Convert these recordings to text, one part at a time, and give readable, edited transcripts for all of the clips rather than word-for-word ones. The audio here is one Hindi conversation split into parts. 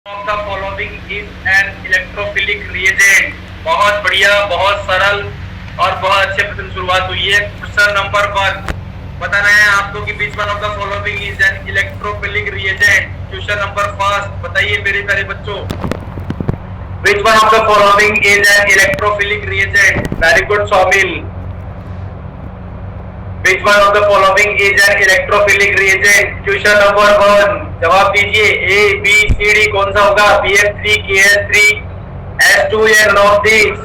of the following is an electrophilic reagent। बहुत बढ़िया, बहुत सरल और बहुत अच्छे प्रश्न शुरुआत हुई है। क्वेश्चन नंबर 1 बताना है आपको कि which one of the following is an electrophilic reagent। Question number 1 बताइए मेरे प्यारे बच्चों, which one of the following is an electrophilic reagent। Very good Saumil. Which one of the following is an electrophilic reagent। Question number 1 जवाब दीजिए, ए बी सी डी कौन सा होगा, BF3, KS3, S2 या none of these।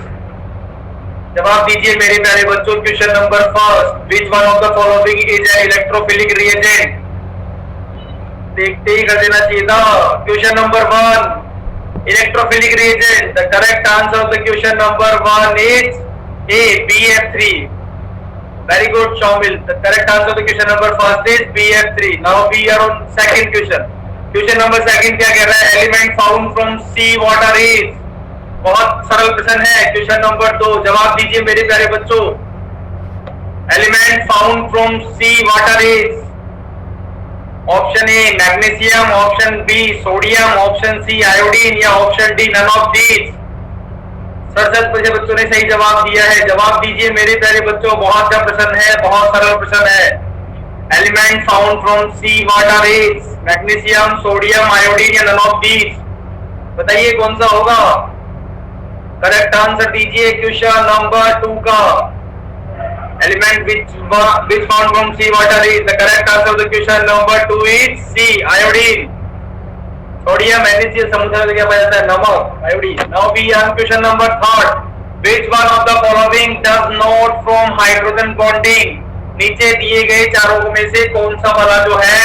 जवाब दीजिए मेरे प्यारे बच्चों। Question number 1 which one of the following is an electrophilic reagent। देखते ही कर देना चाहिए था। Question number 1 electrophilic reagent। The correct answer of the question number 1 is A, BF3। Very good, Shaumil। The correct answer to question number first is BF3। Now we are on second question। Question number second क्या कह रहा है, element found from sea water is। बहुत सरल प्रश्न है। क्वेश्चन नंबर 2 जवाब दीजिए मेरे प्यारे बच्चों, element found from sea water is। Option A magnesium, option B sodium, option C iodine या option D none of these. 67 बच्चों ने सही जवाब दिया है। जवाब दीजिए मेरे प्यारे बच्चों, बहुत अच्छा प्रश्न है, बहुत सरल प्रश्न है। Element found from sea water is magnesium, sodium, iodine या नन ऑफ दीज। बताइए कौन सा होगा। करेक्ट आंसर दीजिए क्वेश्चन नंबर 2 का। Element which found from sea water is। the correct answer of the question number 2 is C, iodine. Sodium, magnesium समुद्र में क्या पाया जाता है, नमक, iodine. Now we are question number 3 which one of the following does not form hydrogen bonding। नीचे दिए गए चारों में से कौन सा वाला जो है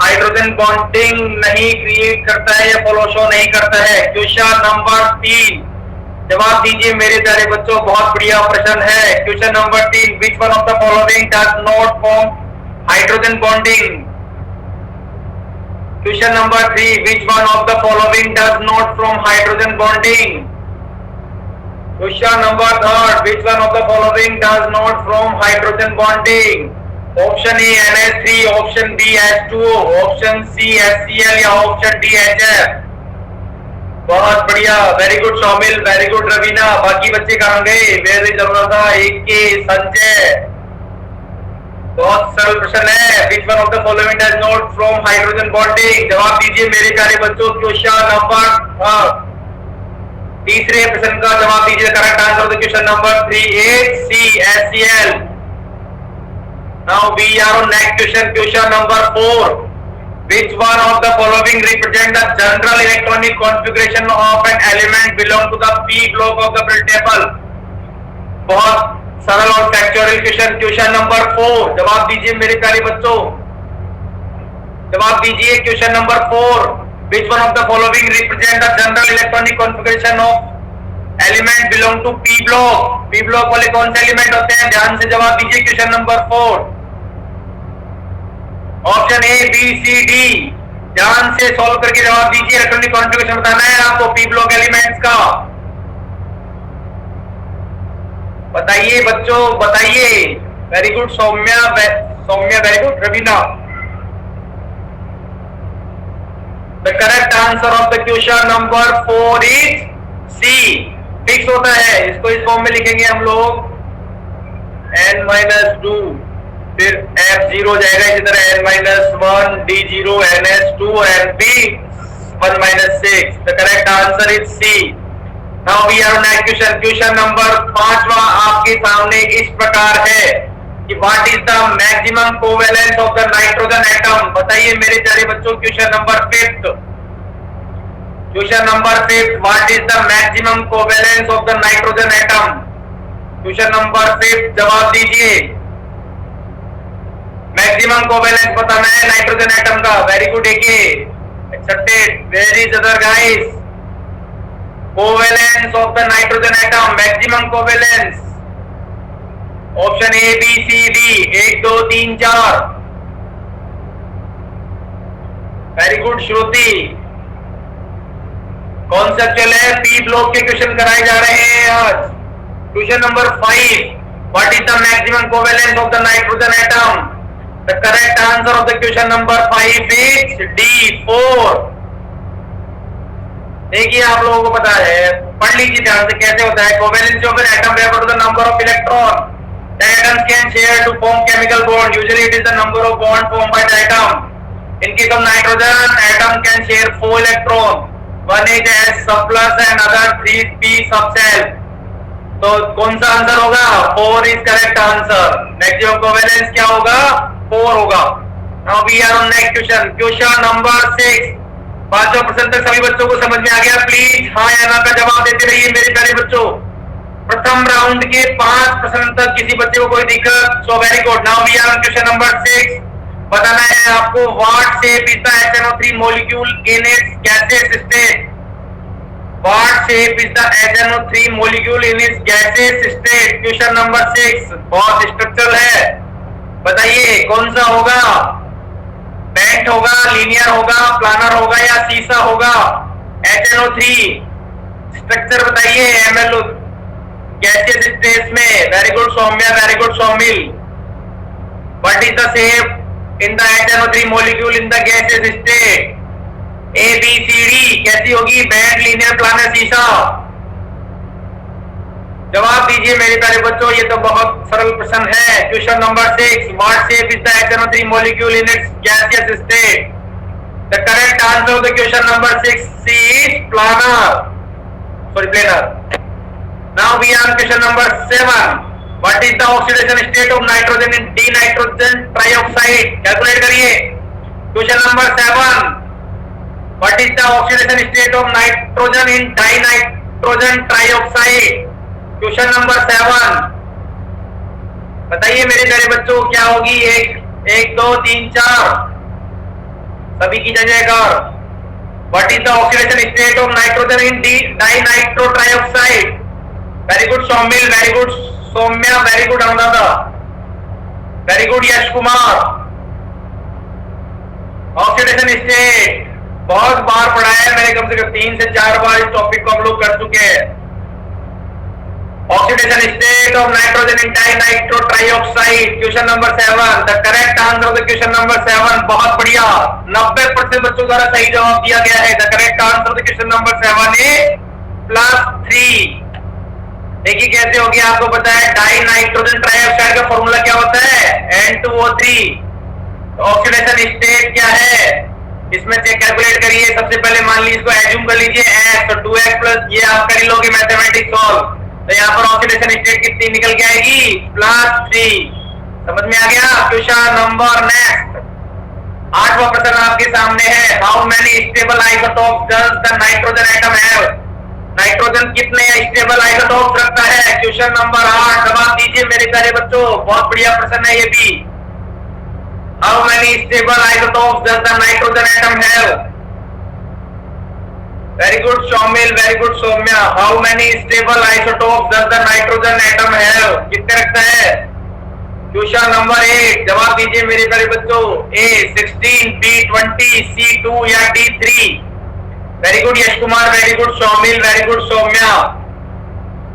हाइड्रोजन बॉन्डिंग नहीं क्रिएट करता है या फॉलो शो नहीं करता है। क्वेश्चन नंबर 3 जवाब दीजिए मेरे प्यारे बच्चों, बहुत बढ़िया प्रश्न है। Question number 3 which one of the following does not form hydrogen bonding। Question number 3 which one of the following does not form hydrogen bonding। Question number 3 which one of the following does not form hydrogen bonding। Option A NH3, option B H2O, option C HCl या ऑप्शन डी HF। बहुत बढ़िया, very good Shaumil, very good Raveena. बाकी बच्चे कहाँ गए, वेरी जरूरत था एक के संजय। बहुत सरल प्रश्न है। which one of the following does not form hydrogen bonding। जवाब दीजिए मेरे प्यारे बच्चों। क्वेश्चन नंबर तीसरे प्रश्न का जवाब दीजिए। Correct answer of the question number 3 is C, HCl। Now we are on next question। Question number 4 which one of the following represent the general electronic configuration of an element belong to the p block of the periodic table। बहुत सरल और फैक्चुअल क्वेश्चन। क्वेश्चन नंबर 4 जवाब दीजिए मेरे प्यारे बच्चों। जवाब दीजिए question number 4 which one of the following represent the general electronic configuration of element belong to p block। p block वाले कौन से एलिमेंट होते हैं, ध्यान से जवाब दीजिए। Question number 4 option A B C D, ध्यान से सॉल्व करके जवाब दीजिए। इलेक्ट्रॉनिक कॉन्फ़िगरेशन बताना है आपको पी ब्लॉक एलिमेंट्स का। बताइए बच्चों, बताइए। Very good Saumya, very good Raveena. The correct answer of the question number 4 is C. Fix होता है, इसको इस फॉर्म में लिखेंगे हम लोग n-2, फिर F0 जाएगा इसी तरह n-1, D0, NH2 and B1-6। The correct answer is C। Now we are on next question। Question number 5वां आपके सामने इस प्रकार है कि what is the maximum covalence of the nitrogen atom। बताइए मेरे प्यारे बच्चों। Question number 5 question number 5 what is the maximum covalence of the nitrogen atom। Question number 5 जवाब दीजिए। मैक्सिमम कोवेलेंस बताना है नाइट्रोजन एटम का। Very good, accepted. Where is other guys, covalence of the nitrogen atom, maximum covalence. Option A B C D, 1 2 3 4। Very good Shruti. Conceptual है, पी ब्लॉक के क्वेश्चन कराए जा रहे हैं आज। Question number 5 what is the maximum covalence of the nitrogen atom. The correct answer of the question number 5 is D, 4। देखिए आप लोगों को पता है, पढ़ लीजिए ध्यान से कैसे होता है। Covalency of an atom refer to the number of electron that atoms can share to form chemical bond. Usually it is the number of bond form by the atom. In case of nitrogen atom can share 4 electron, one is s sub plus and other 3 p sub self. तो कौन सा आंसर होगा? 4 is correct answer. Maximum covalence क्या होगा? 4 होगा। Now we are on next question, question number 6। 5% तक सभी बच्चों को समझ में आ गया? प्लीज हाँ या ना का जवाब देते रहिए मेरे प्यारे बच्चों। प्रथम राउंड के 5% तक किसी बच्चे को कोई दिक्कत? So very good. Now we are on question number 6। बताना है आपको, what shape is the HNO3 molecule in its gaseous state? What shape is the HNO3 molecule in its gaseous state? Question number 6 बहुत स्ट्रक्चरल है। बताइए कौन सा होगा? बेंट होगा, लीनियर होगा, प्लानर होगा या सीसा होगा? HNO3 स्ट्रक्चर बताइए MLO गैसियस स्टेट में। Very good Saumya, very good Saumil. What is the shape in the HNO3 molecule in the gaseous state? ABCD कैसी होगी? बेंट, लीनियर, प्लानर, सीसा? जवाब दीजिए मेरे प्यारे बच्चों, ये तो बहुत सरल प्रश्न है। Question number 6, what shape is the HNO3 molecule in its gaseous state? The correct answer of the question number 6 is planar. Sorry, planar. Now we are on question number 7. What is the oxidation state of nitrogen in dinitrogen trioxide? Calculate करिए। Question number 7, what is the oxidation state of nitrogen in dinitrogen trioxide? Question number 7 बताइए मेरे प्यारे बच्चों, क्या होगी? 1 2 3 4 सभी की जगह। What is the oxidation state of nitrogen in dinitro trioxide? Very good Saumil, very good Saumya, very good Anuradha, very good Yash Kumar. Oxidation state बहुत बार पढ़ा है मैंने, कम से कम 3 से 4 बार इस टॉपिक को हम लोग कर चुके हैं। Oxidation state of nitrogen in dinitro trioxide, question number 7. The correct answer of the question number 7. बहुत बढ़िया, 90% बच्चों द्वारा सही जवाब दिया गया है। The correct answer of the question number 7 is +3। देखिए कैसे हो गया, आपको पता है डाइनाइट्रोजन ट्राइऑक्साइड का फॉर्मूला क्या होता है? N2O3। ऑक्सीडेशन स्टेट क्या है इसमें से कैलकुलेट करिए। सबसे पहले मान लीजिए इसको एज्यूम कर लीजिए x, तो 2x प्लस ये आप कर लोगे मैथमेटिक्स सॉल्व, तो यहाँ पर ऑक्सीडेशन स्टेट कितनी निकल के आएगी? +3। समझ में आ गया? क्वेश्चन नंबर नेक्स्ट, 8वां प्रश्न आपके सामने है। How many stable isotopes does the nitrogen atom have? Nitrogen कितने स्टेबल आइसोटोप्स रखता है? क्वेश्चन नंबर 8 जवाब दीजिए मेरे प्यारे बच्चों, बहुत बढ़िया प्रश्न है ये भी। How many stable isotopes does the nitrogen atom have? Very good Shomil, very good Soumya. How many stable isotopes does the nitrogen atom have? कितने रखता है? क्वेश्चन नंबर 8 जवाब दीजिए मेरे प्यारे बच्चों। A 16, B 20, C 2 या D 3? Very good Yash Kumar, very good Shomil, very good Soumya.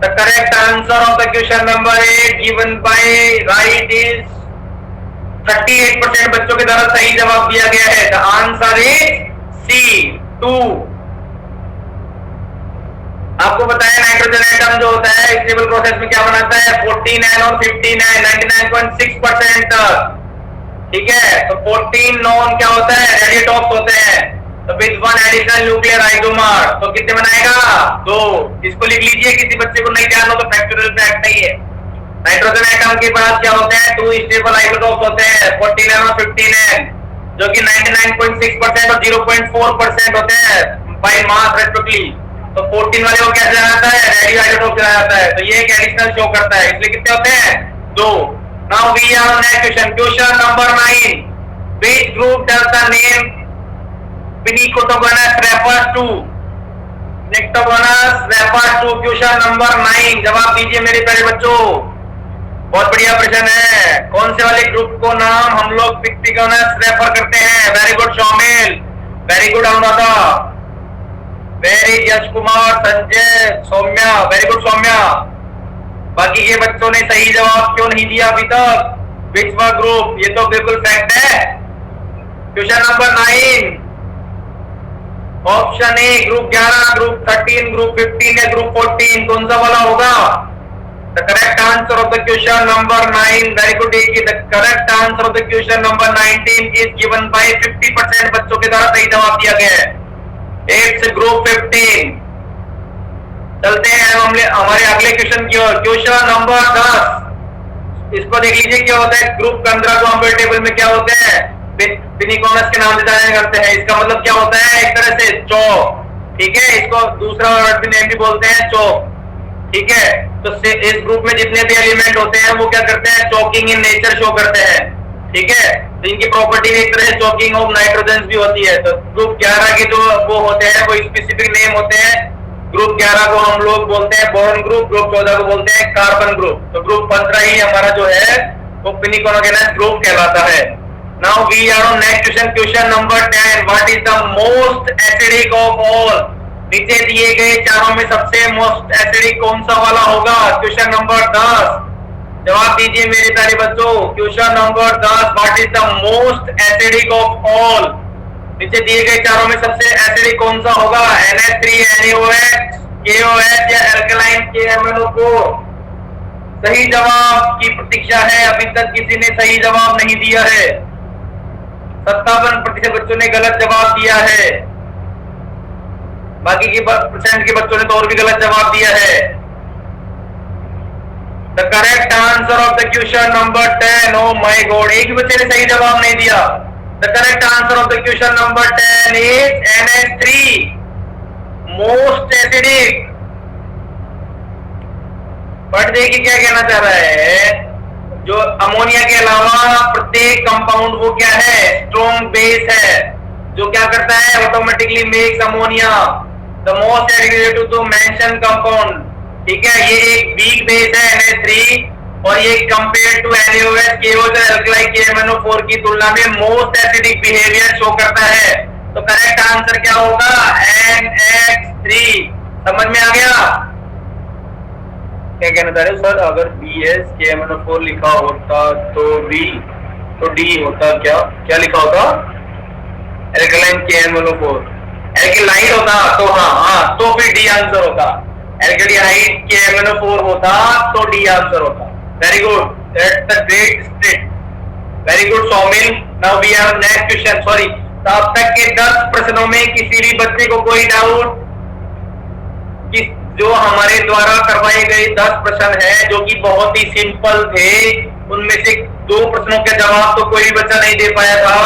The correct answer of the question number 8 given by right is 38% बच्चों के द्वारा सही जवाब दिया गया है। The answer is C 2। आपको पता है नाइट्रोजन एटम जो होता है स्टेबल प्रोसेस में क्या बनाता है? 14N और 15N, 99.6% तक। ठीक है, तो 14 नॉन क्या होता है? रेडियोटॉप्स होते हैं, तो विद 1 एडिशनल न्यूक्लियर आइसोमर, तो कितने बनाएगा? 2। इसको लिख लीजिए, किसी बच्चे को नहीं जानना तो फैक्टोरियल फैक्ट नहीं है। नाइट्रोजन एटम के पास क्या होते हैं? 2 स्टेबल आइसोटॉप्स होते हैं, 14N और 15N, जो कि 99.6% और 0.4% होते हैं बाय मास रेस्पेक्टिवली। तो 14 वाले को क्या चला जाता है? रेडियो आइसोटोप चला जाता है, तो ये एक एडिशनल शो करता है, इसलिए कितने होते हैं? 2। Now we are on next question, question number 9। Which group does the name pnictogens refers to? Pnictogens refers to. Question number 9 जवाब दीजिए मेरे प्यारे बच्चों, बहुत बढ़िया प्रश्न है। कौन से वाले ग्रुप को नाम हम लोग पिक्टिगोनस रेफर करते हैं? Very good Shaumil, very good Anuradha, very Yash Kumar, Sanjay, Saumya, very good Saumya. बाकी के बच्चों ने सही जवाब क्यों नहीं दिया अभी तक? Which one group? ये तो बिल्कुल फैक्ट है। Question number 9 option A group 11, group group 15 या ग्रुप 14, कौन सा वाला होगा? The correct answer of the question number 9, very good. The correct answer of the question number 19 is given by 50% बच्चों के द्वारा सही जवाब दिया गया है. It's group 15. चलते हैं हमारे अगले क्वेश्चन की ओर. Question number 10. इसको देख लीजिए क्या होता है. ग्रुप 15 को हम टेबल में क्या होते हैं? पिनिकोनस के नाम से जाना करते हैं. इसका मतलब क्या होता है? एक तरह से चौक. ठीक है, इसको दूसरा नेम भी बोलते हैं चौक. ठीक है, तो इस ग्रुप में जितने भी एलिमेंट होते हैं वो क्या करते हैं? चौकिंग इन नेचर शो करते हैं. ठीक है, तो इनकी प्रॉपर्टी एक तरह से चौकिंग ऑफ नाइट्रोजन भी होती है. तो ग्रुप 11 के जो वो होते हैं वो स्पेसिफिक नेम होते हैं. ग्रुप 11 को हम लोग बोलते हैं बोरॉन ग्रुप. ग्रुप 14 को बोलते हैं कार्बन ग्रुप. तो ग्रुप 15 ही हमारा जो है वो पिनिकोनोगेनस ग्रुप कहलाता है. Now we are on next question. Question number 10. What is the most acidic of all? नीचे दिए गए चारों में सबसे मोस्ट एसिडिक कौन सा वाला होगा? Question number 10. जवाब दीजिए मेरे प्यारे बच्चों. Question number 10. What is the most acidic of all? नीचे दिए गए चारों में सबसे एसिडिक कौन सा होगा? NH3, NaOH, KOH या अल्कलाइन KMnO4? सही जवाब की प्रतीक्षा है. अभी तक किसी ने सही जवाब नहीं दिया है. 57% बच्चों ने गलत जवाब दिया है. बाकी की परसेंट के बच्चों ने तो और भी गलत जवाब दिया है. The correct answer of the question number 10. Oh my God, एक भी बच्चे ने सही जवाब नहीं दिया. The correct answer of the question number 10 is NH3, most acidic. पढ़ देखिए क्या कहना चाह रहा है. जो अमोनिया के अलावा प्रत्येक कंपाउंड वो क्या है? स्ट्रॉन्ग बेस है, जो क्या करता है? Automatically makes ammonia the most additive to mention compound. ठीक है, ये एक वीक बेस है NH3 और ये compare to NaOH, KOH, alkaline KMnO4 की तुलना में मोस्ट एसिडिक बिहेवियर शो करता है. तो करेक्ट आंसर क्या होगा? NH3. समझ में आ गया? क्या कहना चाह रहे हो सर? अगर BS KMnO4 लिखा होता तो D होता. क्या लिखा होता? Alkaline KMnO4. एल्केलाइड होता तो हाँ, तो फिर D आंसर होता. एल्केलाइड KMnO4 होता तो D आंसर होता. Very good, that's the great state. Very good Saumil. Now we have next question. Sorry, तो अब तक के 10 प्रश्नों में किसी भी बच्चे को कोई डाउट? कि जो हमारे द्वारा करवाए गए 10 प्रश्न है जो कि बहुत ही सिंपल थे, उनमें से 2 प्रश्नों के जवाब तो कोई भी बच्चा नहीं दे पाया था.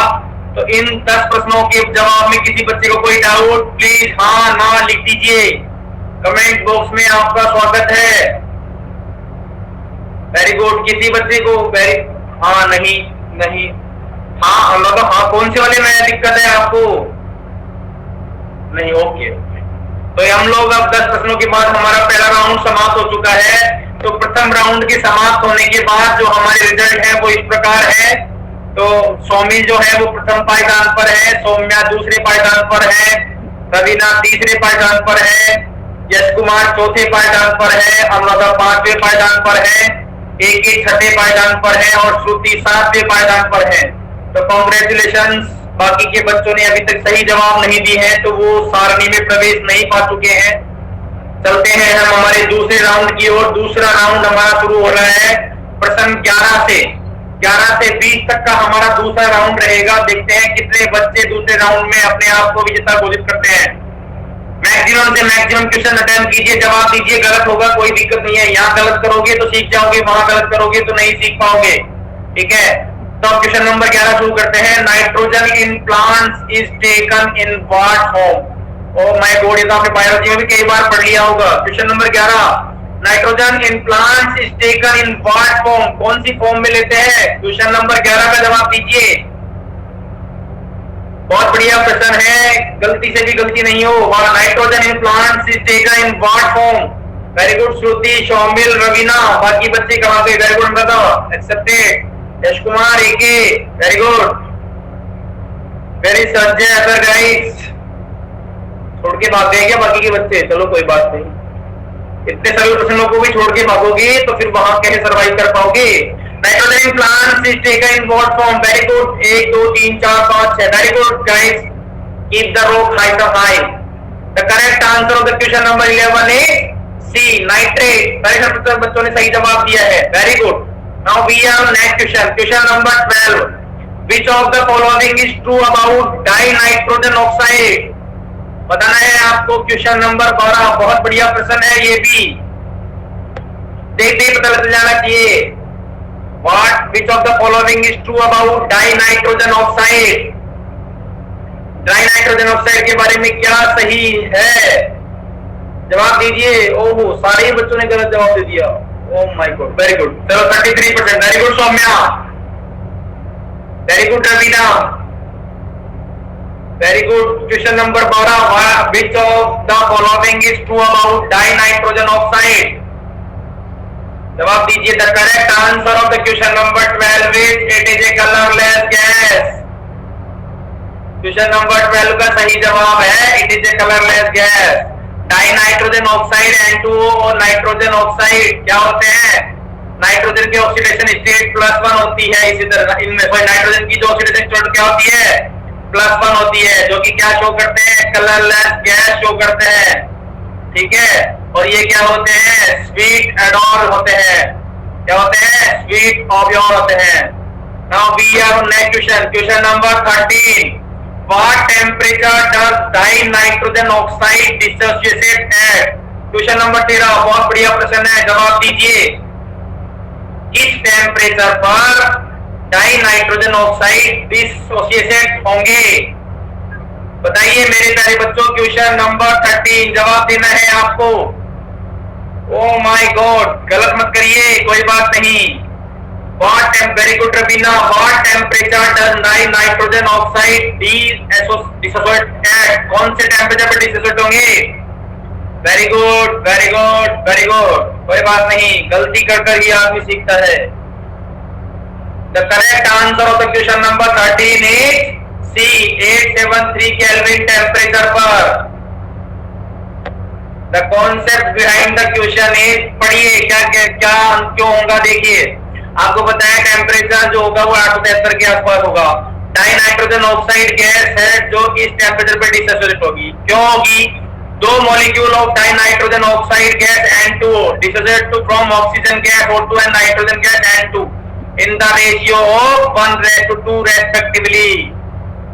तो इन 10 प्रश्नों के जवाब में किसी बच्चे को कोई डाउट? प्लीज हाँ ना लिख दीजिए. कमेंट बॉक्स में आपका स्वागत है. Very good. किसी बच्चे को हाँ नहीं हाँ मतलब हाँ, कौन से वाले में दिक्कत है आपको? नहीं, ओके. तो हम लोग अब 10 प्रश्नों के बाद हमारा पहला राउंड समाप्त हो चुका है. तो प्रथम राउंड के समाप्त होने के बाद जो हमारे रिजल्ट है वो इस प्रकार है. तो सौमिल जो है वो प्रथम पायदान पर है, सौम्या दूसरे पायदान पर है, रवीना तीसरे पायदान पर है, यश कुमार चौथे पायदान पर है, अनुराधा 5वें पायदान पर है, एक छठे पायदान पर है और श्रुति 7वें पायदान पर है. तो कॉन्ग्रेचुलेशन. बाकी के बच्चों ने अभी तक सही जवाब नहीं दिए हैं तो वो सारणी में प्रवेश नहीं पा चुके हैं. चलते हैं हम हमारे दूसरे राउंड की ओर. दूसरा राउंड हमारा शुरू हो रहा है प्रश्न 11 से 20 तक का हमारा दूसरा राउंड रहेगा. देखते हैं कितने बच्चे दूसरे राउंड में अपने आप को विजेता घोषित करते हैं. मैक्सिमम से मैक्सिमम क्वेश्चन अटेम्प्ट कीजिए, जवाब दीजिए. गलत होगा कोई दिक्कत नहीं है. यहाँ गलत करोगे तो सीख जाओगे, वहां गलत करोगे तो नहीं सीख पाओगे. ठीक है, तो क्वेश्चन नंबर 11 शुरू करते हैं. Nitrogen in plants is taken in what form? Oh my God, ये तो आपने बायोलॉजी में भी कई बार पढ़ लिया होगा. Question number 11. Nitrogen in plants is taken in what form? कौन सी फॉर्म में लेते हैं? क्वेश्चन नंबर 11 का जवाब दीजिए. बहुत बढ़िया प्रश्न है, गलती से भी गलती नहीं हो. Nitrogen in plants is taken in what form? Very good Shruti, Shaumil, Raveena. बाकी बच्चे कहाँ गए? वेरी गुड बताओ. Accepted. Yash Kumar AK, very good. Very Sanjay. Other guys छोड़ के भाग गए क्या बाकी के बच्चे? चलो कोई बात नहीं. इतने सरल प्रश्नों को भी छोड़ के भागोगे तो फिर वहां कैसे सर्वाइव कर पाओगे? Nitrogen plants is taken in what form? Very good. 1 2 3 4 5 6. Very good guys. Keep the rope high. The correct answer of the question number 11 is C, nitrate. 63% बच्चों ने सही जवाब दिया है, very good. Now we are next question, question number 12। Which of the following is true about dinitrogen oxide? बताना है आपको। क्वेश्चन नंबर 12 बहुत बढ़िया प्रश्न है ये भी, देखते ही पता लग जाना चाहिए। What which of the following is true about dinitrogen oxide? Die nitrogen oxide के बारे में क्या सही है? जवाब दीजिए। ओहो, सारे ही बच्चों ने गलत जवाब दे दिया। Oh my god, very good. चलो 33%, very good Saumya, very good Raveena, very good. Question number 12, which of the following is true about dinitrogen oxide? जवाब दीजिए। The correct answer of the question number 12 is it is a colourless gas. Question number 12 का सही जवाब है it is a colourless gas. Dinitrogen oxide N2O और नाइट्रोजन ऑक्साइड क्या होते हैं? नाइट्रोजन की ऑक्सीडेशन स्टेट +1 होती है। इसी तरह इनमें नाइट्रोजन की जो ऑक्सीडेशन स्टेट क्या होती है? +1 होती है, जो कि क्या शो करते हैं? कलरलेस गैस शो करते हैं, ठीक है। और ये क्या होते हैं? स्वीट एडॉल होते हैं। क्या होते हैं? स्वीट ऑब्योल होते हैं। Now we are on next question, question number 13। What temperature does dinitrogen oxide dissociate at? Question number 13 बहुत बढ़िया प्रश्न है, जवाब दीजिए। किस टेम्परेचर पर डाइनाइट्रोजन ऑक्साइड डिसोसिएट होंगे? बताइए मेरे प्यारे बच्चों। क्वेश्चन नंबर 13 जवाब देना है आपको। ओह माय गॉड, गलत मत करिए, कोई बात नहीं। Very good Raveena. What temperature does nitrogen oxide dissociate at? कौन से टेम्परेचर पर डिसोसिएट होंगे? Very good, very good, very good. कोई बात नहीं, गलती कर कर ये आदमी सीखता है। The correct answer of the question number 13 is C, 873 kelvin temperature पर। The concept behind the question is, पढ़िए क्या क्या क्या क्यों होगा। देखिए आपको पता है टेम्परेचर जो होगा वो 873 के आसपास होगा। डाइनाइट्रोजन ऑक्साइड गैस है जो कि इस टेम्परेचर पर डिसोसिएट होगी। क्यों होगी? दो molecule of dinitrogen oxide gas N2O dissociate to from oxygen gas O2 and nitrogen gas N2 in the ratio of 1:2 respectively.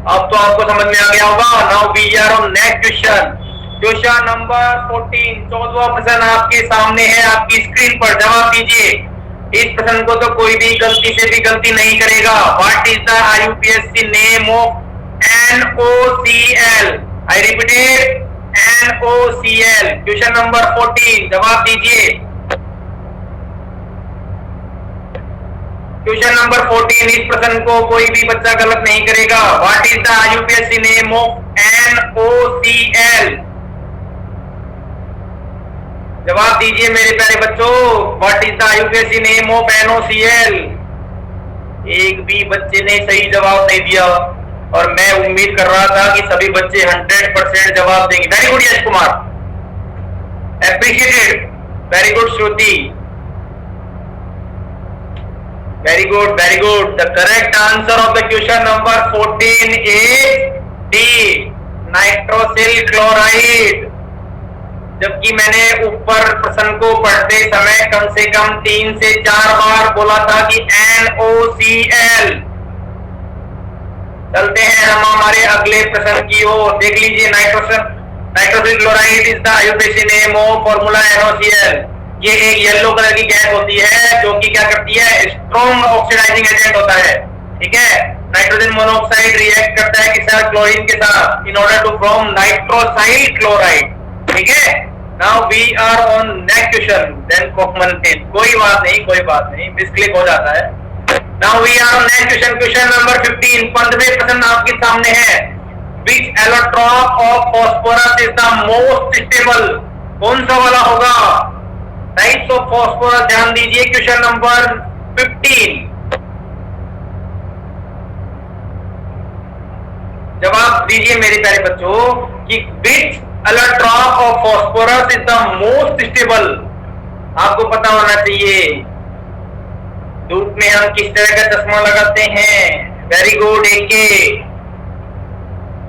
अब तो आपको समझ में आ गया होगा। Now we are on next question, question number 14। 14वां प्रश्न आपके सामने है, आपकी स्क्रीन पर। जवाब दीजिए। इस प्रश्न को तो कोई भी गलती से भी गलती नहीं करेगा। What is the IUPAC name of NOCl? I repeated, NOCl। Question number 14 जवाब दीजिए। क्वेश्चन नंबर 14 इस प्रश्न को कोई भी बच्चा गलत नहीं करेगा। What is the IUPAC name of NOCl? जवाब दीजिए मेरे प्यारे बच्चों। What is the IUPAC name of NOCl? एक भी बच्चे ने सही जवाब नहीं दिया और मैं उम्मीद कर रहा था कि सभी बच्चे 100% जवाब देंगे। Very good Yash Kumar, appreciated. Very good Shruti, very good, very good. The correct answer of the question number 14 is D, nitrosyl chloride. जबकि मैंने ऊपर प्रश्न को पढ़ते समय कम से कम 3 से 4 बार बोला था कि NOCl। चलते हैं हम हमारे अगले प्रश्न की ओर। देख लीजिए, nitrosyl chloride is the IUPAC name of formula NOCl। ये एक येलो कलर की गैस होती है जो कि क्या करती है? स्ट्रॉन्ग ऑक्सीडाइजिंग एजेंट होता है, ठीक है। नाइट्रोजन मोनोऑक्साइड रिएक्ट करता है किसके साथ? क्लोरीन के साथ, in order to form nitrosyl chloride, ठीक है। Now we are on next question, then common thing. कोई बात नहीं, कोई बात नहीं, मिसक्लिक हो जाता है। Now we are on next question, question number 15। 15वें प्रश्न आपके सामने है। Which allotrope of phosphorus is the most stable? कौन सा वाला होगा? टाइप्स ऑफ फॉस्फोरस ध्यान दीजिए। क्वेश्चन नंबर 15 जवाब दीजिए मेरे प्यारे बच्चों कि which allotrope of phosphorus is the most stable? आपको पता होना चाहिए। धूप में हम किस तरह का चश्मा लगाते हैं? Very good, AK।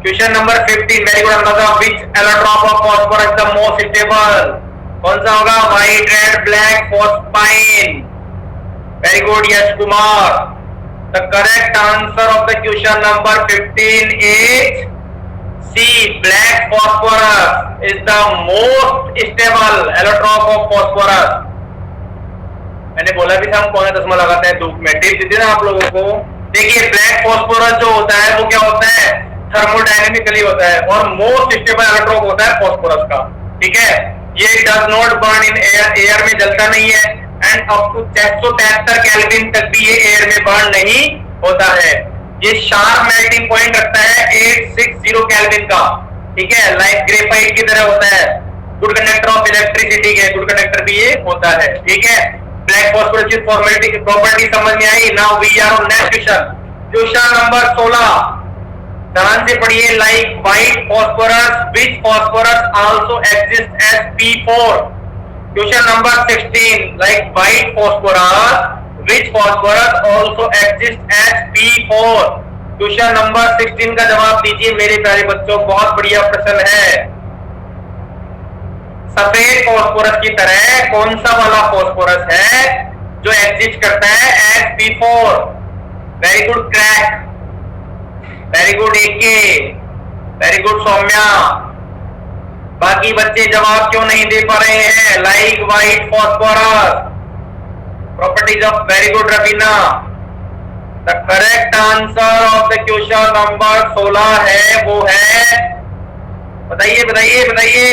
Question number 15, very good अंदाजा, which allotrope of phosphorus the most stable? कौन सा होगा? White, red, black, phosphine. Very good Yash Kumar. The correct answer of the question number 15 is C, black phosphorus is the most stable allotrope of phosphorus. मैंने बोला भी था हम कौन सा चश्मा लगाते हैं धूप में, टिप दी थी ना आप लोगों को। देखिए ब्लैक फॉस्फोरस जो होता है वो क्या होता है? थर्मोडायनेमिकली होता है और मोस्ट स्टेबल एलोट्रॉप होता है फॉस्फोरस का। ठीक है, ये does not burn in air, air में जलता नहीं है, एंड अप टू 673 केल्विन तक भी ये एयर में बर्न नहीं होता है। ये शार्प मेल्टिंग पॉइंट रखता है 860 केल्विन का। ठीक है, लाइक ग्रेफाइट की तरह होता है, गुड कंडक्टर ऑफ इलेक्ट्रिसिटी के गुड कंडक्टर भी ये होता है। ठीक है, ब्लैक फॉस्फोरस की फॉर्मेलिटी की प्रॉपर्टी समझ में आई। Now we are on next question, question number 16। ध्यान से पढ़िए, like white phosphorus which phosphorus also exist as P4। Question number 16, like white phosphorus which phosphorus also exist as P4। Question number 16 का जवाब दीजिए मेरे प्यारे बच्चों, बहुत बढ़िया प्रश्न है। सफेद फॉस्फोरस की तरह कौन सा वाला फॉस्फोरस है जो एग्जिस्ट करता है as P4? Very good crack, very good AK, very good Saumya. बाकी बच्चे जवाब क्यों नहीं दे पा रहे हैं? Like white phosphorus, properties of, very good Raveena. The correct answer of the question number 16 है वो है, बताइए बताइए बताइए,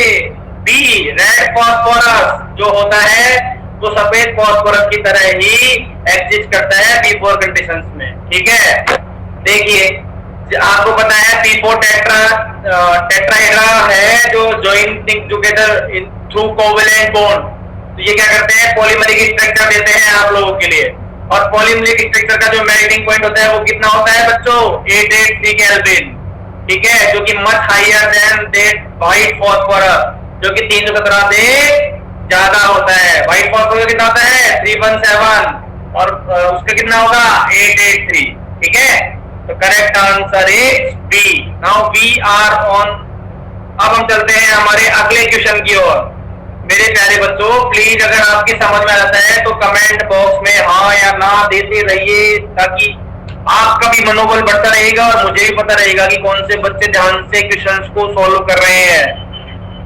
बी, रेड फॉस्फोरस जो होता है वो सफेद फॉस्फोरस की तरह ही एग्जिस्ट करता है P4 कंडीशंस में। ठीक है, देखिए आपको पता है P4 टेट्राहेड्रा है जो joint together through covalent bond. तो ये क्या करते हैं? पॉलीमरिक स्ट्रक्चर देते हैं आप लोगों के लिए, और पॉलीमरिक स्ट्रक्चर का जो मेल्टिंग पॉइंट होता है वो कितना होता है बच्चों? 883 केल्विन। ठीक है, जो कि much higher than that white phosphorus जो कि 317 से ज्यादा होता है। व्हाइट फॉस्फोरस कितना होता है? 317, और उसका कितना होगा? 883। ठीक है, तो correct answer is B. Now we are on, अब हम चलते हैं हमारे अगले क्वेश्चन की ओर। मेरे प्यारे बच्चों प्लीज अगर आपकी समझ में आता है तो कमेंट बॉक्स में हाँ या ना देते रहिए, ताकि आपका भी मनोबल बढ़ता रहेगा और मुझे भी पता रहेगा कि कौन से बच्चे ध्यान से क्वेश्चंस को सॉल्व कर रहे हैं।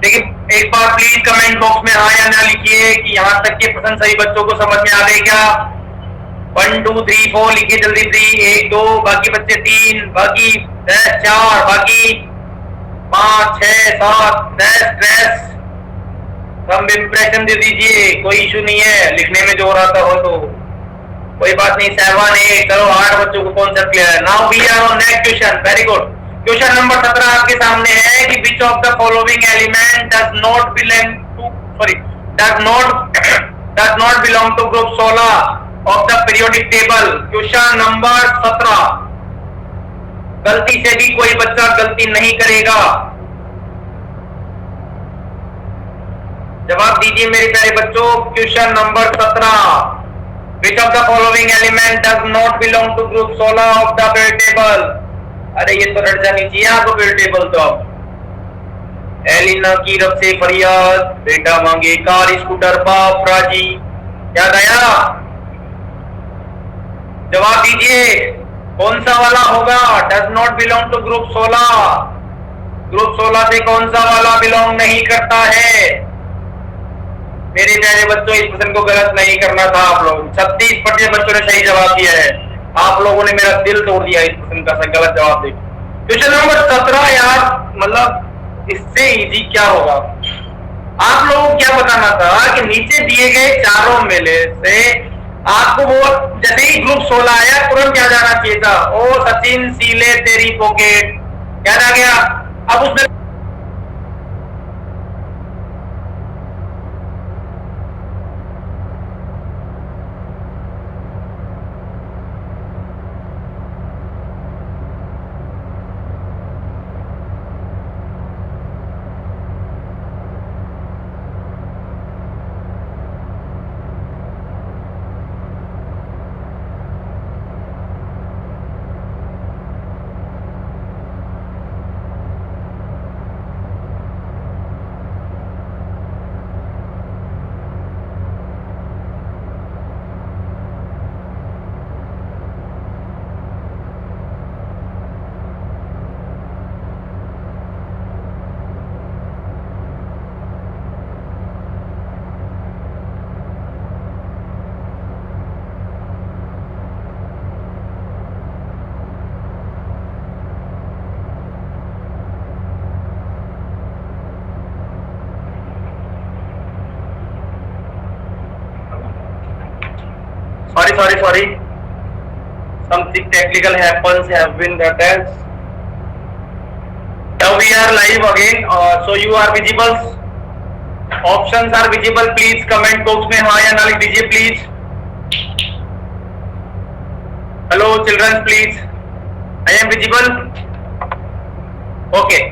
लेकिन एक बार प्लीज कमेंट बॉक्स में हाँ या ना लिखिए कि यहाँ तक के प्रश्न सही बच्चों को समझ में आ गए क्या? 1 2 3 4 लिखिए जल्दी, 3 1 2, बाकी बच्चे 3, बाकी 10 4, बाकी 5 6 7 10 कम इम्प्रेशन दे दीजिए, कोई इशू नहीं है, लिखने में जो आता हो तो कोई बात नहीं। 7 8, चलो 8 बच्चों को कॉन्सेप्ट क्लियर है। Now we are on next question, very good. Question number 17 आपके सामने है कि which of the following element does not belong to group 16 of the periodic table. Question number 17, गलती से भी कोई बच्चा गलती नहीं करेगा, जवाब दीजिए मेरे प्यारे बच्चों। Question number 17, which of the following element does not belong to group 16 of the periodic table. अरे ये तो रट जानी चाहिए आपको पीरियोडिक टेबल। तो अब एलिना की रब से फरियाद, बेटा मांगे कार स्कूटर बाप राजी, याद आया? जवाब दीजिए कौन सा वाला होगा? Does not belong to group 16। Group 16 से कौन सा वाला बिलोंग नहीं करता है? मेरे प्यारे बच्चों इस प्रश्न को गलत नहीं करना था आप लोग। 36% बच्चों ने सही जवाब दिया है। आप लोगों ने मेरा दिल तोड़ दिया इस प्रश्न का गलत जवाब देकर। क्वेश्चन नंबर 17 यार, मतलब इससे इजी क्या होगा? आप लोगों को क्या बताना था कि नीचे दिए गए चारों में से आपको वो जैसे ही ग्रुप 16 आया तुरंत क्या जाना चाहिए था? ओ सचिन सीले तेरी पॉकेट, याद आ गया? अब उसमें sorry. Something technical happens have been that as. Now we are live again. So you are visible. Options are visible. Please comment box में हाँ या ना लिख दीजिए please. Hello children please. I am visible. Okay.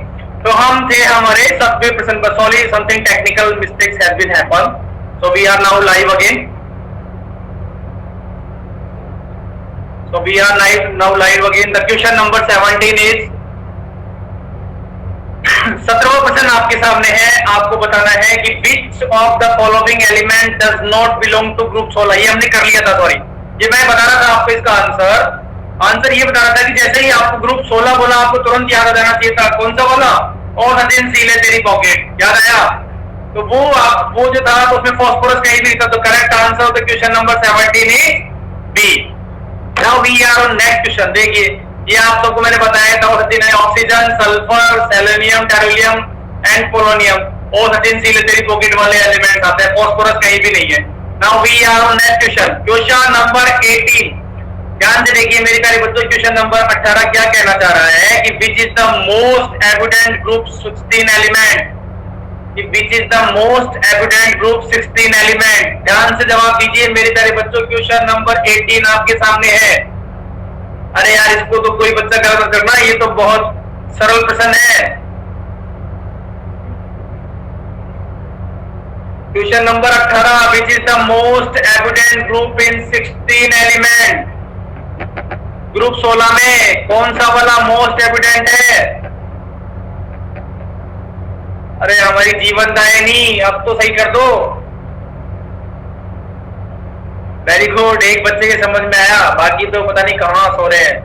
तो हम थे हमारे 7वें प्रश्न पर. Sorry, something technical mistakes have been happen. So we are now live again. So we are now live again. The question number 17 is 17वां प्रश्न आपके सामने है. आपको बताना है कि which of the following element does not belong to group 16. ये हमने कर लिया था. सॉरी, ये मैं बता रहा था आपको इसका आंसर ये बता रहा था कि जैसे ही आपको ग्रुप 16 बोला आपको तुरंत याद आ जाना चाहिए था. कौन सा वाला? और सचिन सील है तेरी पॉकेट. याद आया? तो वो जो था तो उसमें फास्फोरस कहीं भी था. तो correct answer of the question number 17 is B. Now we are on next question. देखिए ये आप सबको मैंने बताया था. सचिन है oxygen, sulphur, selenium, tellurium and polonium. और सचिन सील है तेरी पॉकेट वाले एलिमेंट आते हैं. फास्फोरस कहीं भी नहीं है. Now we are on next question. Question number 18. ध्यान से देखिए मेरे प्यारे बच्चों. क्वेश्चन नंबर 18 क्या कहना चाह रहा है कि which is the most evident group 16 element. Which is the most evident group 16 element. ध्यान से जवाब दीजिए मेरे प्यारे बच्चों. क्वेश्चन नंबर 18 आपके सामने है. अरे यार इसको तो कोई बच्चा गलत करना. ये तो बहुत सरल प्रश्न है. Question number 18. Which is the most evident group in 16 element. Group 16 में कौन सा वाला मोस्ट एविडेंट है? अरे हमारी जीवन दायनी अब तो सही कर दो. Very good. एक बच्चे के समझ में आया, बाकी तो पता नहीं कहां सो रहे हैं.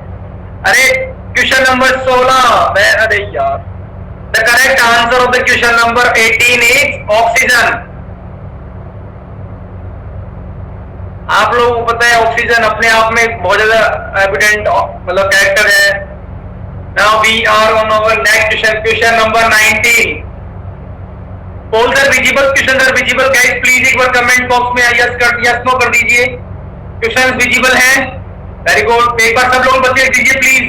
अरे क्वेश्चन नंबर 16. अरे यार the correct answer of the question number 18 is oxygen. आप लोगों को पता है ऑक्सीजन अपने आप में बहुत ज्यादा एविडेंट मतलब कैरेक्टर है. Now we are on our next question. Question number 19. Polls are visible. Question are visible guys. Please एक बार कमेंट बॉक्स में यस नो कर दीजिए. क्वेश्चन विजिबल है. Very good. एक बार सब लोग बच्चे दीजिए प्लीज.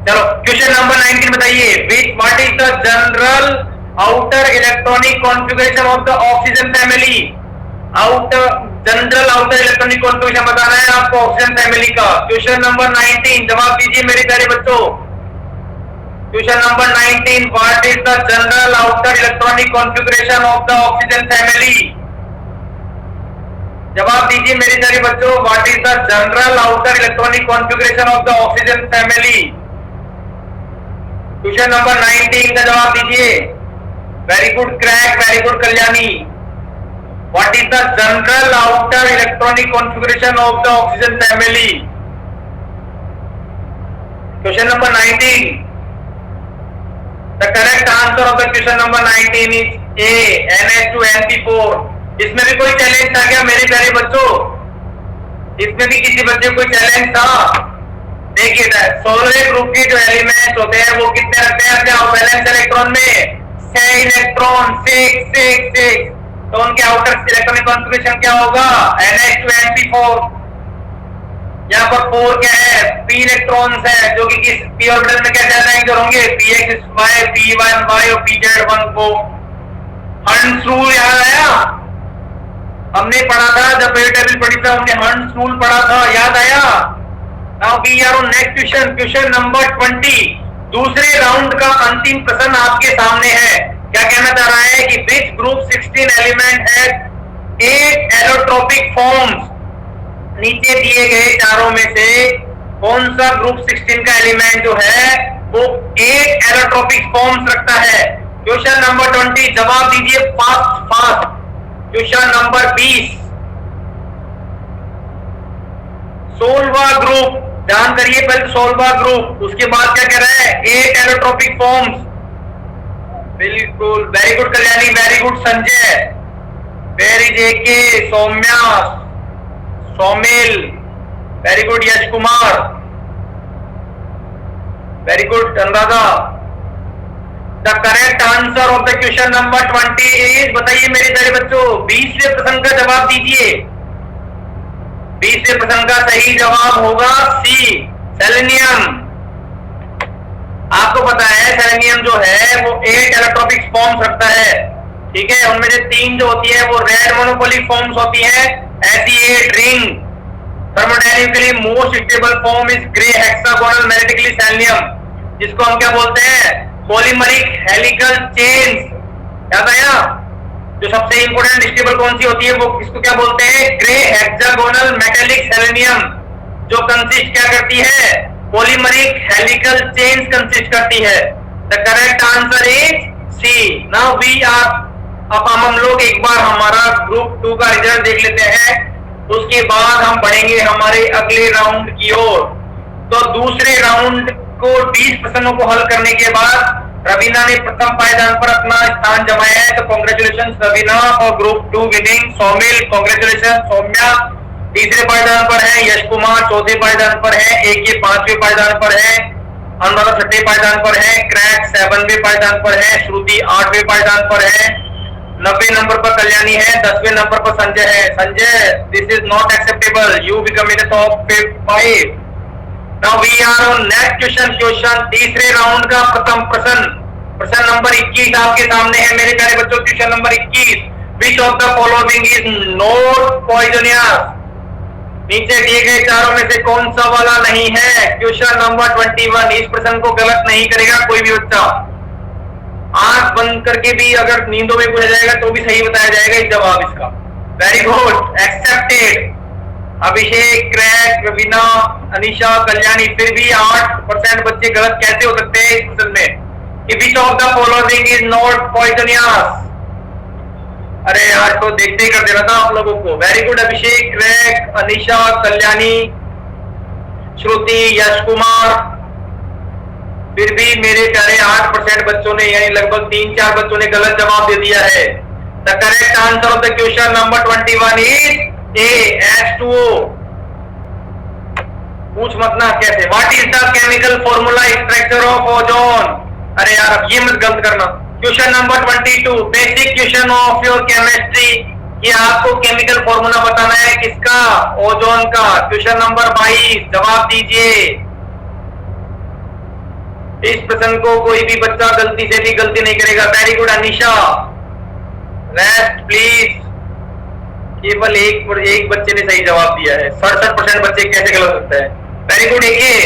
चलो क्वेश्चन नंबर 19 बताइए. What is the general outer electronic configuration of the oxygen family. General outer electronic configuration बताना है आपको ऑक्सीजन फैमिली का. क्वेश्चन नंबर 19 जवाब दीजिए मेरे प्यारे बच्चों. Question number 19. What is the general outer electronic configuration of the oxygen family. जवाब दीजिए मेरे प्यारे बच्चों. What is the general outer electronic configuration of the oxygen family. Question number 19 का जवाब दीजिए. Very good crack. Very good Kalyani. What is the general outer electronic configuration of the oxygen family? Question number 19. The correct answer of the question number 19 is A. NH2NP4. इसमें भी कोई चैलेंज था क्या मेरे प्यारे बच्चों? इसमें भी किसी बच्चे को चैलेंज था? देखिए सोलर ग्रुप के जो एलिमेंट्स होते हैं वो कितने रखते हैं अपने वैलेंस इलेक्ट्रॉन में? 6 इलेक्ट्रॉन. 6. तो उनके आउटर इलेक्ट्रॉनिक कॉन्फ़िगरेशन क्या होगा? NH2NP4. यहाँ पर 4 क्या है? p इलेक्ट्रॉन्स है जो कि किस p ऑर्बिटल में कैसे अरेंज होंगे? pxy, p1y और pz1 को. हर्ट्ज रूल याद आया? हमने पढ़ा था जब पीरियड टेबल पढ़ी था हमने हर्ट्ज रूल पढ़ा था. याद आया? Now we are on next question. Question number 20. दूसरे राउंड का अंतिम प्रश्न आपके सामने है. क्या कहना चाह रहा है कि which group 16 element has 8 allotropic forms. नीचे दिए गए चारों में से कौन सा ग्रुप 16 का एलिमेंट जो है वो 8 एलोट्रोपिक फॉर्म्स रखता है. Question number 20. जवाब दीजिए फास्ट. Question number 20. सोलवा ग्रुप. ध्यान करिए पहले सोलवा ग्रुप. उसके बाद क्या कह रहा है? 8 एलोट्रोपिक फॉर्म्स. बिल्कुल. Very good Kalyani. Very good Sanjay. Very JK. Saumya. Saumil. Very good Yash Kumar. Very good Anuradha. The correct answer of the question number 20 is. बताइए मेरे प्यारे बच्चों 20वें प्रश्न का जवाब दीजिए. 20वें प्रश्न का सही जवाब होगा सी, सेलेनियम। आपको पता है सेलेनियम जो है वो 8 इलेक्ट्रोफिक फॉर्म्स रखता है, ठीक है। उनमें से 3 जो होती है वो रेड मोनोपोलिक फॉर्म्स होती है, ऐसी 8 ring. Thermodynamically most stable form is grey hexagonal magnetically selenium, जिसको हम क्या बोलते हैं, पॉलीमरिक हेलिकल चेन्स। याद आया? जो सबसे इंपोर्टेंट स्टेबल कौन सी होती है वो इसको क्या बोलते हैं, ग्रे हेक्सागोनल मेटालिक सेलेनियम, जो कंसिस्ट क्या करती है, पॉलीमरिक हेलिकल चेन्स कंसिस्ट करती है। The correct answer is C. Now we are, अब हम लोग एक बार हमारा ग्रुप 2 का रिजल्ट देख लेते हैं, उसके बाद हम बढ़ेंगे हमारे अगले राउंड की ओर। तो दूसरे राउंड को 20 प्रश्नों को हल करने के बाद रवीना ने प्रथम पायदान पर अपना स्थान जमाया है, तो कांग्रेचुलेशन रवीना और group 2 winning. Saumil congratulation. Saumya तीसरे पायदान पर है, यश कुमार चौथे पायदान पर है, एक ये 5वें पायदान पर है, अनुराधा 6ठे पायदान पर है, क्रैक 7वें पायदान पर है, श्रुति 8वें पायदान पर है, 90 नंबर पर कल्याणी है, 10वें नंबर पर संजय है। Sanjay, this is not acceptable, you become in the top 5। Now we are on next question. तीसरे राउंड का प्रथम प्रश्न नंबर 21 आपके सामने है मेरे प्यारे बच्चों। Question number 21, which of the following is not poisonous. नीचे दिए गए चारों में से कौन सा वाला नहीं है। क्वेश्चन नंबर 21, इस प्रश्न को गलत नहीं करेगा कोई भी बच्चा। आंख बंद करके भी अगर नींदों में पूछा जाएगा तो भी सही बताया जाएगा इस जवाब इसका। Very good, accepted. Abhishek, crack, Raveena, Anisha, Kalyani, फिर भी 8% बच्चे गलत कैसे हो सकते हैं इस प्रश्न में कि which of the following is not poisonous. अरे यार, तो देखते ही कर देना था आप लोगों को। Very good Abhishek, crack, Anisha, Kalyani, श्रुति, यश कुमार, फिर भी मेरे प्यारे 8% बच्चों ने, यानी लगभग 3-4 बच्चों ने गलत जवाब दे दिया है। The correct answer of the question number 21 is a, H2O। पूछ मत ना कैसे। What is the chemical formula structure of ozone. अरे यार, अब ये मत गलत करना। Question number 22, basic question of your chemistry. ये आपको केमिकल फॉर्मूला बताना है किसका, ओजोन का। क्वेश्चन नंबर 22, जवाब दीजिए। इस प्रश्न को कोई भी बच्चा गलती से भी गलती नहीं करेगा। Very good Anisha, rest please. केवल एक बच्चे ने सही जवाब दिया है, 67% बच्चे कैसे गलत होते हैं। Very good AK,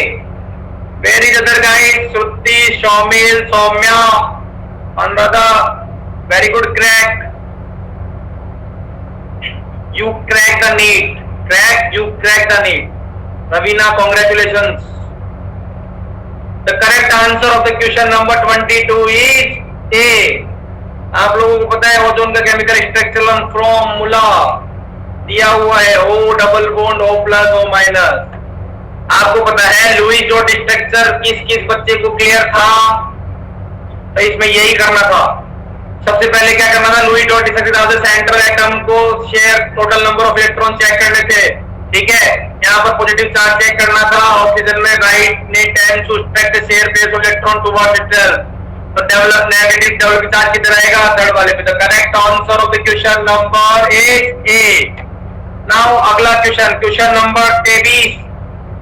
very other guys, Shruti, Saumil, Saumya, Anuradha, very good crack, you crack the NEET, crack you crack the NEET. Raveena, congratulations. The correct answer of the question number 22 is A. आप लोगों को पता है ओजोन का केमिकल स्ट्रक्चरल फॉर्मूला दिया हुआ है, O double bond O plus O minus. आपको पता है लुईस डॉट स्ट्रक्चर किस किस बच्चे को क्लियर था, तो इसमें यही करना था। सबसे पहले क्या करना था, Lewis dot structure central atom को share total number of electron check करने थे, ठीक है। यहाँ पर पॉजिटिव चार्ज चेक करना था। ऑक्सीजन में राइट ने टेंड टू स्पेक्ट share pace of electron towards itself, तो डेवलप नेगेटिव डेवलप चार्ज किधर आएगा, थर्ड वाले पे। The correct answer of the question number is A. Now अगला question number 23,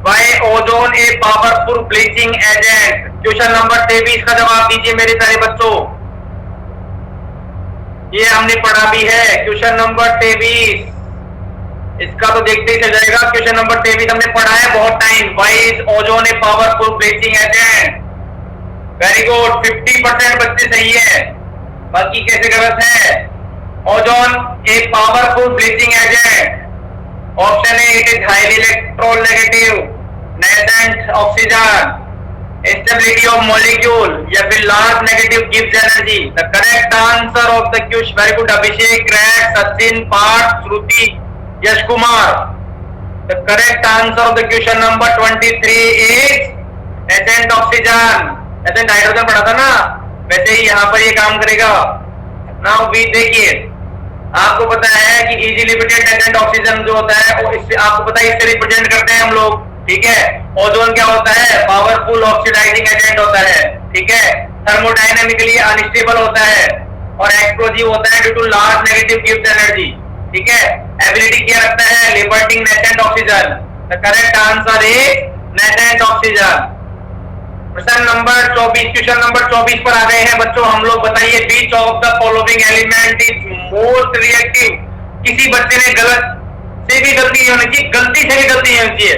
Why ozone a powerful bleaching agent. Question number 23 का जवाब दीजिए मेरे प्यारे बच्चों। ये हमने पढ़ा भी है। क्वेश्चन नंबर 23, इसका तो देखते ही चल जाएगा। क्वेश्चन नंबर 23 हमने पढ़ा है बहुत time. Why is ozone a powerful bleaching agent. Very good, 50% बच्चे सही है, बाकी कैसे गलत है। Ozone a powerful bleaching agent. Option A, it is highly electronegative, nascent oxygen, stability of molecule, या फिर large negative gives energy. The correct answer of the question, very good Abhishek, crack, Sachin, Parth, Shruti, Yash Kumar. The correct answer of the question number 23 is nascent oxygen. Accent hydrogen पढ़ा था ना, वैसे ही यहाँ पर ये काम करेगा। नाउ वी देखिए, आपको पता है कि इजीली लिमिटेड एसेंट ऑक्सीजन जो होता है वो इससे, आपको पता है इससे रिप्रेजेंट करते हैं हम लोग, ठीक है। ओजोन क्या होता है, पावरफुल ऑक्सीडाइजिंग एजेंट होता है, ठीक है। थर्मोडायनेमिकली अनस्टेबल होता है और एक्सप्लोजिव होता है due to large negative gives energy. ठीक है, एबिलिटी क्या रखता है, liberating nascent oxygen. The correct answer is nascent oxygen. प्रश्न नंबर 24, क्वेश्चन नंबर 24 पर आ गए हैं बच्चों हम लोग। बताइए which of the following element is most reactive. किसी बच्चे ने गलत से भी गलती नहीं होनी चाहिए, गलती से भी गलती नहीं होनी चाहिए।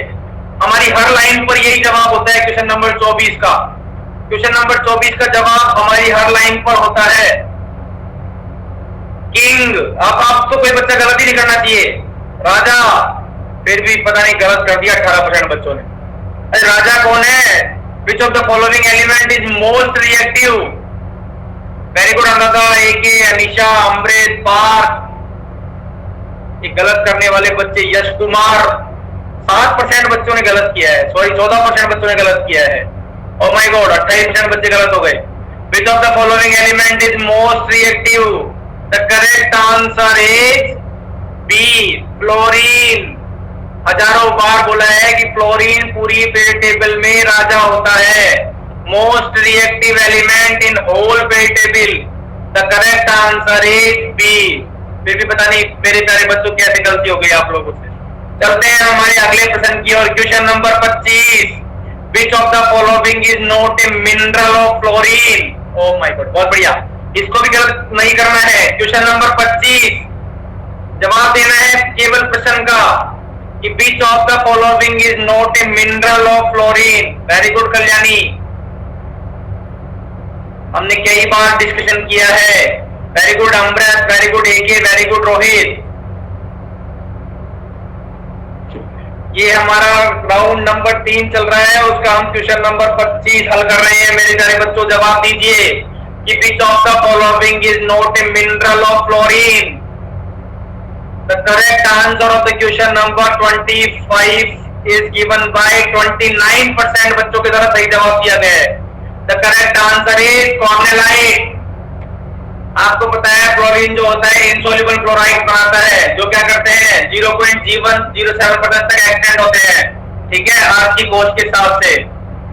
हमारी हर लाइन पर यही जवाब होता है क्वेश्चन नंबर 24 का। क्वेश्चन नंबर 24 का जवाब हमारी हर लाइन पर होता है किंग। अब आपको कोई बच्चा गलती नहीं करना चाहिए, राजा। फिर भी पता नहीं गलत कर दिया 18% बच्चों ने। अरे राजा कौन है? Which of the following element is most reactive? Very good Anuradha, AK, Anisha, अमृत, पार्थ। ये गलत करने वाले बच्चे यश कुमार, 7% बच्चों ने गलत किया है, सॉरी 14% बच्चों ने गलत किया है। Oh my God, 28% बच्चे गलत हो गए। Which of the following element is most reactive? The correct answer is B, fluorine. हजारों बार बोला है कि फ्लोरीन पूरी पीरियड टेबल में राजा होता है, most reactive element in whole period table. The correct answer is B. फिर भी पता नहीं मेरे प्यारे बच्चों कैसे गलती हो गई आप लोगों से। चलते हैं हमारे अगले प्रश्न की ओर। Question number 25, which of the following is not a mineral of fluorine. Oh my god, बहुत बढ़िया, इसको भी गलत नहीं करना है। क्वेश्चन नंबर 25 जवाब देना है केवल प्रश्न का कि which of the following is not a mineral of fluorine। Very good Kalyani, हमने कई बार डिस्कशन किया है। Very good Amrit, very good AK, very good Rohit. ये हमारा राउंड नंबर 3 चल रहा है, उसका हम क्वेश्चन नंबर 25 हल कर रहे हैं। मेरे प्यारे बच्चों जवाब दीजिए कि which of the following is not a mineral of fluorine। The correct answer of the question number 25 is given by 29% बच्चों के द्वारा सही जवाब दिया गया है। The correct answer is कॉर्नेलाइट। आपको पता है फ्लोरीन जो होता है इनसॉल्युबल क्लोराइड बनाता है, जो क्या करते हैं 0.0107% तक एक्सटेंड होते हैं, ठीक है, अर्थ की खोज के हिसाब से।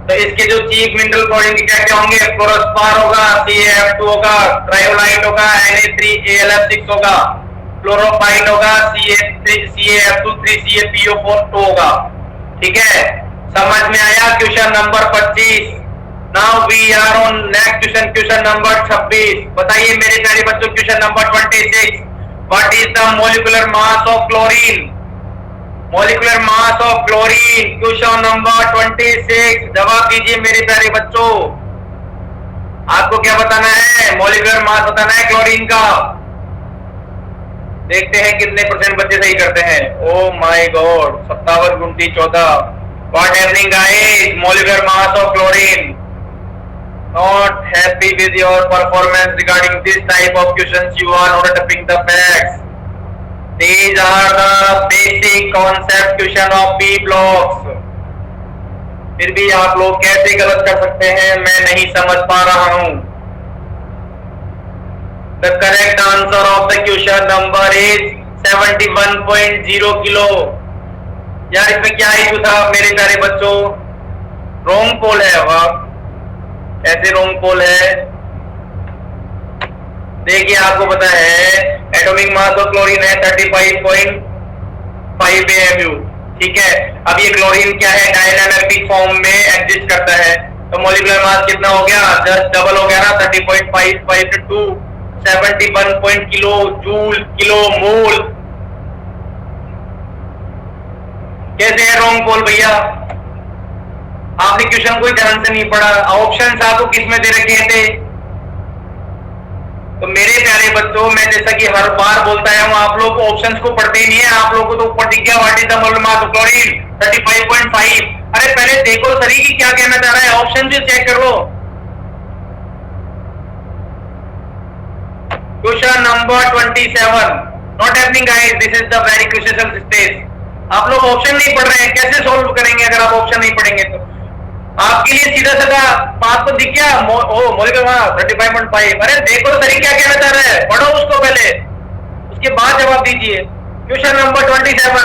तो इसके जो चीफ मिनरल फ्लोरीन के क्या क्या होंगे, फ्लोरोस्पार होगा, CaF2 होगा, ट्रायोलाइट होगा, Na3AlF6 होगा, फ्लोरोफाइट होगा, CaF2 3CaPO4 होगा, ठीक है। समझ में आया question number 25। Now we are on next question, question number 26। बताइए मेरे प्यारे बच्चों question number 26, what is the molecular mass of chlorine. Molecular mass of chlorine, question number 26 जवाब दीजिए मेरे प्यारे बच्चों। आपको क्या बताना है, मोलिकुलर मास बताना है क्लोरीन का। देखते हैं कितने परसेंट बच्चे सही करते हैं। Oh my God, 57 गुणती 14। What happening guys, molecular mass of chlorine. Not happy with your performance regarding this type of questions, you are not attempting the facts. These are the basic concept question of B blocks. फिर भी आप लोग कैसे गलत कर सकते हैं मैं नहीं समझ पा रहा हूं। The correct answer of the question number is 71.0 kilo. यार इसमें क्या इशू था मेरे प्यारे बच्चों, रॉन्ग पोल है। वह ऐसे रॉन्ग पोल है। देखिए आपको पता है एटॉमिक मास ऑफ क्लोरीन है 35.5 AMU, ठीक है। अब ये क्लोरीन क्या है, डायनामिक फॉर्म में एग्जिस्ट करता है, तो मोलिकुलर मास कितना हो गया, जस्ट डबल हो गया ना, 30.55 to 71 kilo joule kilo mole. कैसे है रॉन्ग पोल भैया, आपने क्वेश्चन कोई ध्यान से नहीं पढ़ा। ऑप्शंस आपको किसमें दे रखे थे। तो मेरे प्यारे बच्चों, मैं जैसा कि हर बार बोलता है आप लोग ऑप्शंस को पढ़ते ही नहीं है। आप लोगों को तो ऊपर दिख गया what is the molar mass of chlorine 35.5। अरे पहले देखो सही कि क्या कहना चाह रहा है, ऑप्शन भी चेक कर लो। Question number 27, not happening guys, this is the very crucial stage. आप लोग ऑप्शन नहीं पढ़ रहे हैं, कैसे सोल्व करेंगे अगर आप ऑप्शन नहीं पढ़ेंगे तो। आपके लिए सीधा सीधा बात तो दिख गया, मोलिकुलर मास 35.5। अरे देखो तो सही क्या कहना चाह रहा है, पढ़ो उसको पहले, उसके बाद जवाब दीजिए। Question number 27,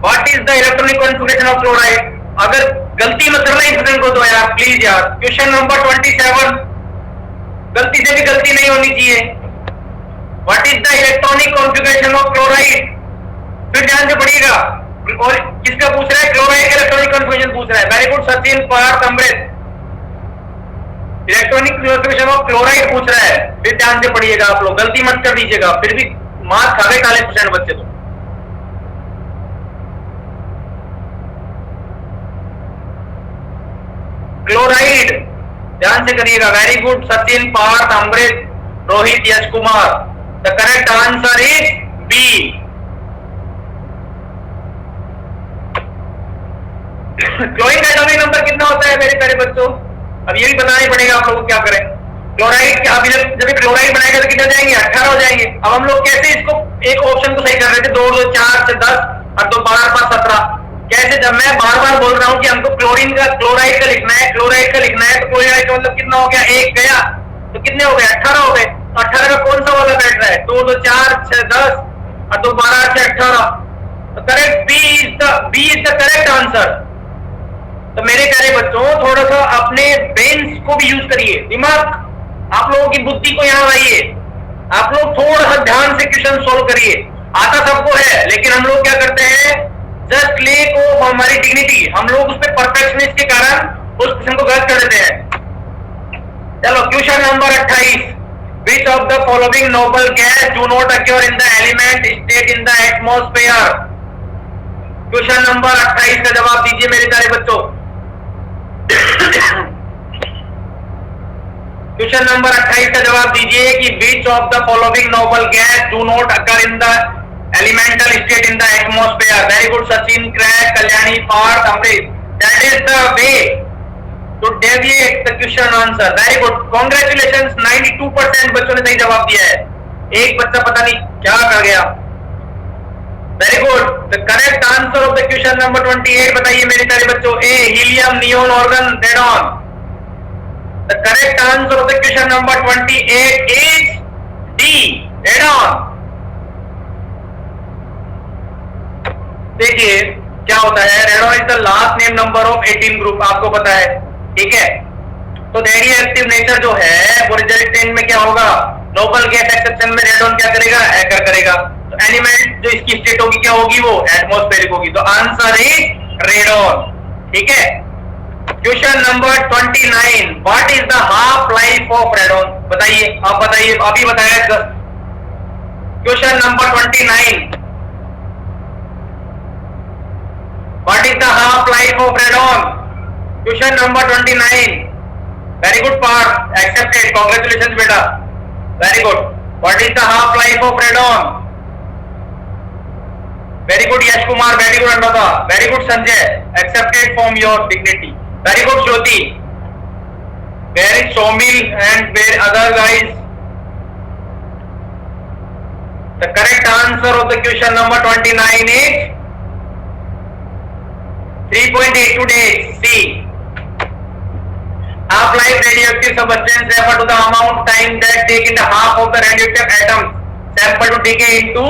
what is the electronic configuration of chloride. अगर गलती मत करना इस को तो यार प्लीज यार। क्वेश्चन नंबर 27 गलती से भी गलती नहीं होनी चाहिए। What is the electronic electronic configuration of chloride, फिर ध्यान से पढ़िएगा। और किसका पूछ रहा है? क्लोराइड का इलेक्ट्रॉनिक कॉन्फ़िगरेशन पूछ रहा है। Very good Sachin, Parth, Amrit. Electronic configuration of chloride पूछ रहा है, फिर ध्यान से पढ़िएगा आप लोग, गलती मत कर दीजिएगा, फिर भी मार्क्स खा गए 40% बच्चे तो। क्लोराइड ध्यान से करिएगा। Very good Sachin, Parth, Amrit, Rohit, Yash Kumar. The correct answer is B. Chlorine का एटॉमिक नंबर कितना होता है मेरे प्यारे बच्चों? अब ये भी बताना ही पड़ेगा आप लोगों को, क्या करें। क्लोराइड जब क्लोराइड बनाएगा तो कितने हो जाएंगे? 18 हो जाएंगे। अब हम लोग कैसे इसको एक ऑप्शन को सही कर रहे थे? 2 2 4 से 10 और 2 12 5 17। कैसे? जब मैं बार बार बोल रहा हूं कि हमको क्लोरीन का क्लोराइड का लिखना है, क्लोराइड का लिखना है, तो क्लोराइड का मतलब कितना हो गया? 1 गया तो कितने हो गए? 18 हो गए। तो 18 का कौन सा वाला बैठ रहा है? 2 2 4 6 10 और 2 12 से 18। तो correct B is the correct answer. तो मेरे प्यारे बच्चों, थोड़ा सा अपने ब्रेन्स को भी यूज करिए, दिमाग, आप लोगों की बुद्धि को यहाँ लाइए। आप लोग थोड़ा सा ध्यान से क्वेश्चन सोल्व करिए। आता सबको है, लेकिन हम लोग क्या करते हैं? जस्ट लेक ऑफ हमारी डिग्निटी, हम लोग उस पर परफेक्शनिस्ट के कारण उस क्वेश्चन को गलत कर देते हैं। चलो question number 28। Which of the following noble gas do not acquire in the element state in the atmosphere? Question number 28 का जवाब दीजिए मेरे प्यारे बच्चों। क्वेश्चन नंबर 28 का जवाब दीजिए कि which of the following noble gas do not occur in the elemental state in the atmosphere? Very good Sachin, crack, Kalyani, Parth, Amrit. That is the way to deviate the question answer. Very good, congratulations, 92% बच्चों ने सही जवाब दिया है। एक बच्चा पता नहीं क्या कर गया। Very good, the correct answer of the question number 28 बताइए मेरे प्यारे बच्चों। A helium, neon, argon, radon. The correct answer of the question number 28 is D, radon. देखिए क्या होता है, radon is the last name number of 18 group, आपको पता है, ठीक है। तो रेडियो एक्टिव नेचर जो है वो रिजल्टेंट में क्या होगा? नोबल गैस एक्सेप्शन में रेडॉन क्या करेगा? एकर करेगा। तो एलिमेंट जो इसकी स्टेट होगी क्या होगी? वो एटमॉस्फेरिक होगी। तो आंसर इज रेडॉन, ठीक है। Question number 29। What is the half life of radon? बताइए, आप बताइए, अभी बताया। Question number 29। What is the half life of radon? Question number 29. Very good part. Accepted. Congratulations, beta. Very good. What is the half life of radon? Very good, Yash Kumar. Very good, Anuradha. Very good, Sanjay. Accepted from your dignity. Very good, Jyoti. Where is Somil and where other guys? The correct answer of the question number 29 is 3.82 days. C. Half-life radioactive substance refer to the amount of time that take in the half of the radioactive atoms sample to decay into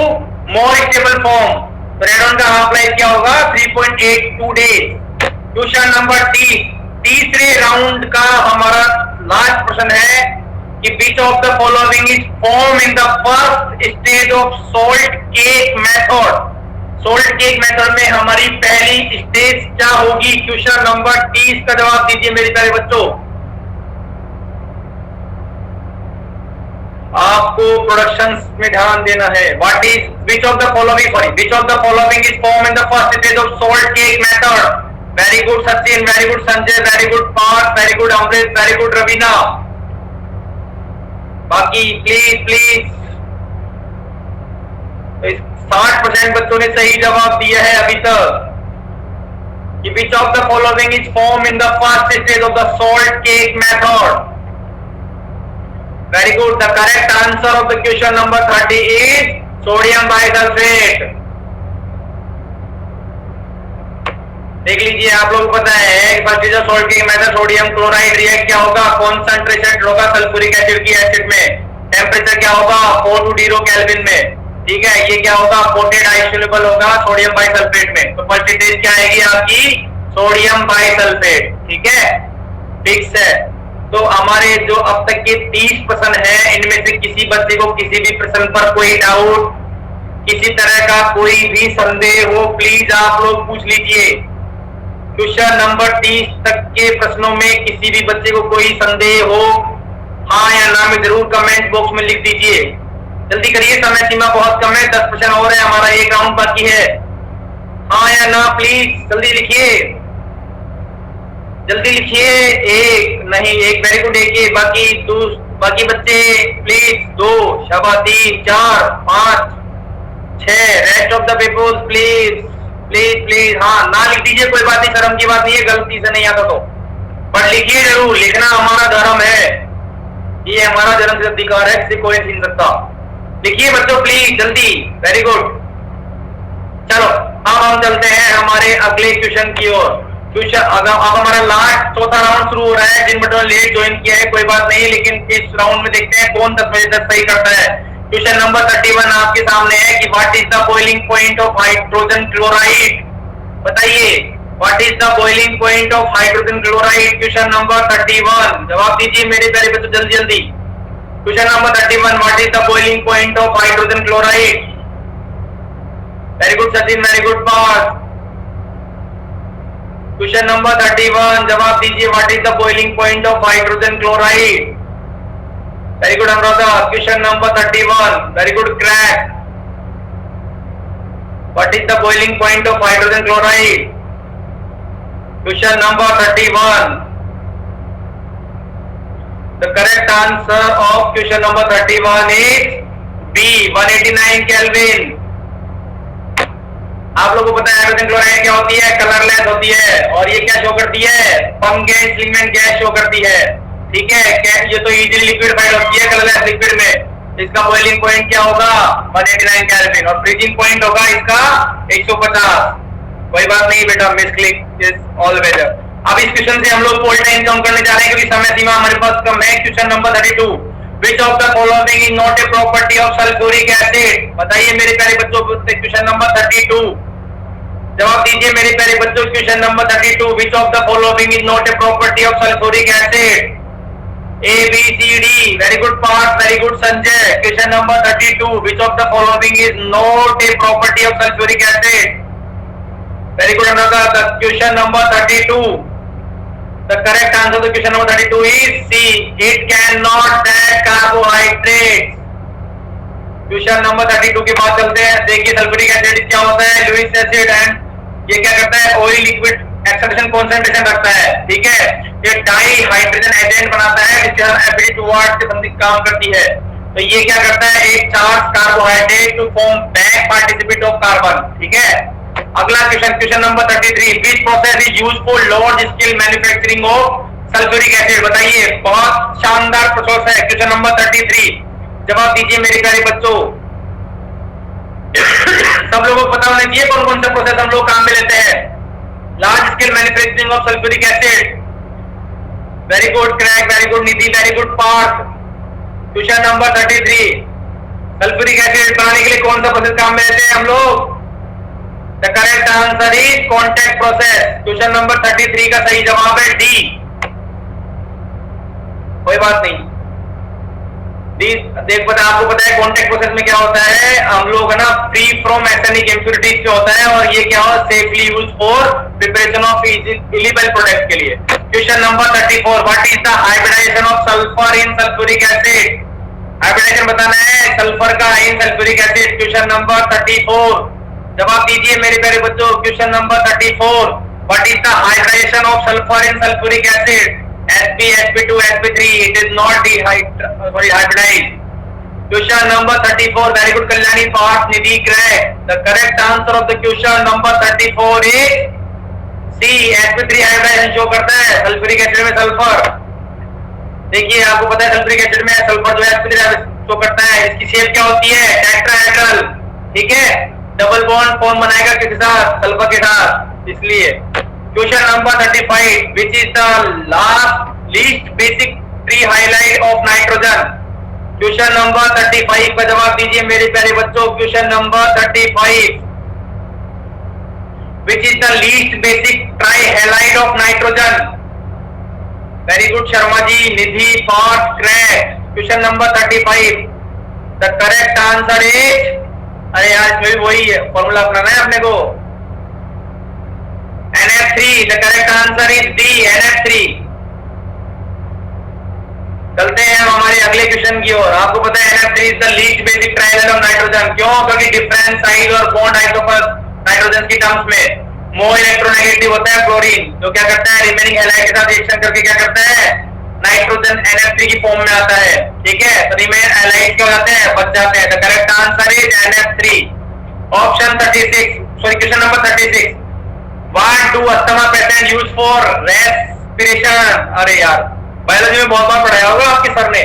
more stable form. तो रेडॉन का हाफ लाइफ क्या होगा? 3.82 days. क्वेश्चन नंबर 30, तीसरे राउंड का हमारा लास्ट प्रश्न है कि which of the following is formed in the first stage of salt cake method? Salt cake method में हमारी पहली स्टेज क्या होगी? क्वेश्चन नंबर 30 का जवाब दीजिए मेरे प्यारे बच्चों। आपको प्रोडक्शन में ध्यान देना है। What is which of the following is form in the first stage of salt cake method? Very good Sachin, very good Sanjay, very good Parth, very good Amrit, very good Raveena. बाकी प्लीज 60% बच्चों ने सही जवाब दिया है अभी तक कि which of the following is formed in the first stage of the salt cake method? Very good. The correct answer of the question number 30 is sodium bisulfate. देख लीजिए, आप लोगों को पता है first stage of salt cake method, sodium chloride react क्या होगा? कॉन्सेंट्रेशन होगा सल्फ्यूरिक एसिड की एसिड में। टेम्परेचर क्या होगा? 420 केल्विन में, ठीक है। ये क्या होगा? कोटेड आइसोलेबल होगा सोडियम बाइसल्फेट में। तो परसेंटेज क्या आएगी आपकी? सोडियम बाइसल्फेट, ठीक है, फिक्स है। तो हमारे जो अब तक के 30 प्रश्न है, इनमें से किसी बच्चे को किसी भी प्रश्न पर कोई डाउट, किसी तरह का कोई भी संदेह हो, प्लीज आप लोग पूछ लीजिए। क्वेश्चन नंबर 30 तक के प्रश्नों में किसी भी बच्चे को कोई संदेह हो, हाँ या ना में जरूर कमेंट बॉक्स में लिख दीजिए। जल्दी करिए, समय सीमा बहुत कम है, 10 प्रश्न और है, हमारा एक राउंड बाकी है। हाँ या ना प्लीज जल्दी लिखिए, जल्दी लिखिए। एक नहीं, एक, वेरी गुड, एक, बाकी बच्चे प्लीज 2, शाबाश 3, 4, 5, 6, rest of the peoples please please please. हाँ ना लिख दीजिए, कोई बात नहीं, शर्म की बात नहीं है, गलती से नहीं आता तो, पर लिखिए जरूर, लिखना हमारा धर्म है, ये हमारा जन्म सिद्ध अधिकार है, किसी कोई छीन सकता। लिखिए बच्चों प्लीज जल्दी, वेरी गुड। चलो अब हम चलते हैं हमारे अगले क्वेश्चन की ओर। क्वेश्चन अब हमारा लास्ट चौथा राउंड शुरू हो रहा है। जिन बच्चों ने लेट ज्वाइन किया है कोई बात नहीं, लेकिन इस राउंड में देखते हैं कौन 10 बजे तक सही करता है। क्वेश्चन नंबर 31 आपके सामने है कि what is the boiling point of hydrogen chloride. बताइए, what is the boiling point of hydrogen chloride. Question number 31, जवाब दीजिए मेरे प्यारे बच्चों जल्दी जल्दी। क्वेश्चन number 31, what is the boiling point of hydrogen chloride. Very good Sachin, very good pass. Question number 31, जवाब दीजिए, what is the boiling point of hydrogen chloride. Very good Anuradha. Question number 31, very good crack. What is the boiling point of hydrogen chloride. Question number 31, the correct answer of question number 31 is B, 189 kelvin. आप लोगों को पता है हाइड्रोजन क्लोराइड क्या होती है, कलरलेस होती है, और ये क्या शो करती है, फंगेंस लिगमेंट गैस शो करती है। ठीक है, ये तो इजीली लिक्विडिफाइड होती है कलरलेस लिक्विड में। इसका बॉइलिंग पॉइंट क्या होगा, 189 केल्विन, और फ्रीजिंग पॉइंट होगा इसका 150। कोई बात नहीं बेटा, मिस क्लिक इज ऑलवेज। अब इस क्वेश्चन से हम लोग पोल टाइम काउंट करने जा रहे हैं क्योंकि समय सीमा हमारे पास कम है। Question number 32, Which of the following is not a property of sulfuric acid। बताइए मेरे प्यारे बच्चों, क्वेश्चन नंबर 32, जवाब दीजिए मेरे प्यारे बच्चों। Question number 32, Which of the following is not a property of sulfuric acid। A, B, C, D, very good pass, very good Sanjay. Question number 32, Which of the following is not a property of sulfuric acid। very good Anuradha. Question number 32, the correct answer to question number 32 is C, it cannot add carbohydrates। Question number 32 के बाद चलते हैं। देखिए सल्फ्यूरिक एसिड क्या होता है, लुईस एसिड, एंड ये क्या करता है, ऑयल लिक्विड एक्सेप्शन कंसंट्रेशन रखता है। ठीक है, ये डाई हाइड्रोजन एजेंट बनाता है जिसके साथ एसिडिक टुवर्ड्स के संबंधित काम करती है। तो ये क्या करता है, एक charge carbohydrate to form back participate of carbon. ठीक है, अगला question, question number 33, which process is used for large scale manufacturing of sulfuric acid। बताइए, बहुत शानदार प्रोसेस है। क्वेश्चन नंबर 33, जवाब दीजिए मेरे प्यारे बच्चों। सब लोगों को पता होना चाहिए कौन कौन सा प्रोसेस हम लोग काम में लेते हैं। Large scale manufacturing of sulphuric acid, very good crack, very good Nidhi, very good Parth. Question number 33, sulphuric acid बनाने के लिए कौन सा प्रोसेस काम में लेते हैं हम लोग। The correct answer is contact process. Question number 33 का सही जवाब है डी। कोई बात नहीं, देख पता आपको पता है कॉन्टैक्ट प्रोसेस में क्या होता है, हम लोग है ना फ्री फ्रॉम एथेनिक इम्प्योरिटीज से होता है, और ये क्या हो, safely use for preparation of edible product के लिए। Question number 34, what is the hybridisation of sulphur in sulphuric acid. Hybridisation बताना है सल्फर का in sulphuric acid. Question number 34, जवाब दीजिए मेरे प्यारे बच्चों। Question number 34, what is the hybridisation of sulphur in sulphuric acid. Sp, Sp2, Sp3, it is not hybridized। Question number 34, very good Kalyani, Parth, Nidhi, correct। The correct answer of the question number 34 is C, Sp3 hybridization show करता है सल्फ्यूरिक एसिड में सल्फर। देखिए आपको पता है सल्फ्यूरिक एसिड में सल्फर जो है Sp3 शो करता है। इसकी शेप क्या होती है, टेट्राहेड्रल। ठीक है, डबल बॉन्ड फॉर्म बनाएगा किसके साथ, सल्फर के साथ, इसलिए। Question number 35, which is the least basic tree halide of nitrogen। Question number 35 का जवाब दीजिए मेरे प्यारे बच्चों। Question number 35, which is the least basic trihalide of nitrogen। Very good Sharma ji, Nidhi, Parth, crack. Question number 35, the correct answer is, अरे यार इसमें भी वही है, फॉर्मूला अपनाना है अपने को, NF3। The correct answer is D, NF3। चलते हैं हम हमारे अगले क्वेश्चन की ओर। आपको पता है NF3 is the least basic trihalide of nitrogen. क्यों? क्योंकि डिफरेंट साइज और बॉन्ड आइसोमर्स नाइट्रोजन की टर्म्स में मोर इलेक्ट्रोनेगेटिव होता है क्लोरीन, जो क्या करता है रिमेनिंग हैलाइड के साथ रिएक्शन करके क्या करता है नाइट्रोजन NF3 की फॉर्म में आता है। ठीक है, तो रिमेन हैलाइड क्या हो जाते हैं, बच जाते हैं। The correct answer is NF3। Option 36, sorry question number 36, what do asthma patient use for respiration. अरे यार बायोलॉजी में बहुत बार पढ़ाया होगा आपके सर ने।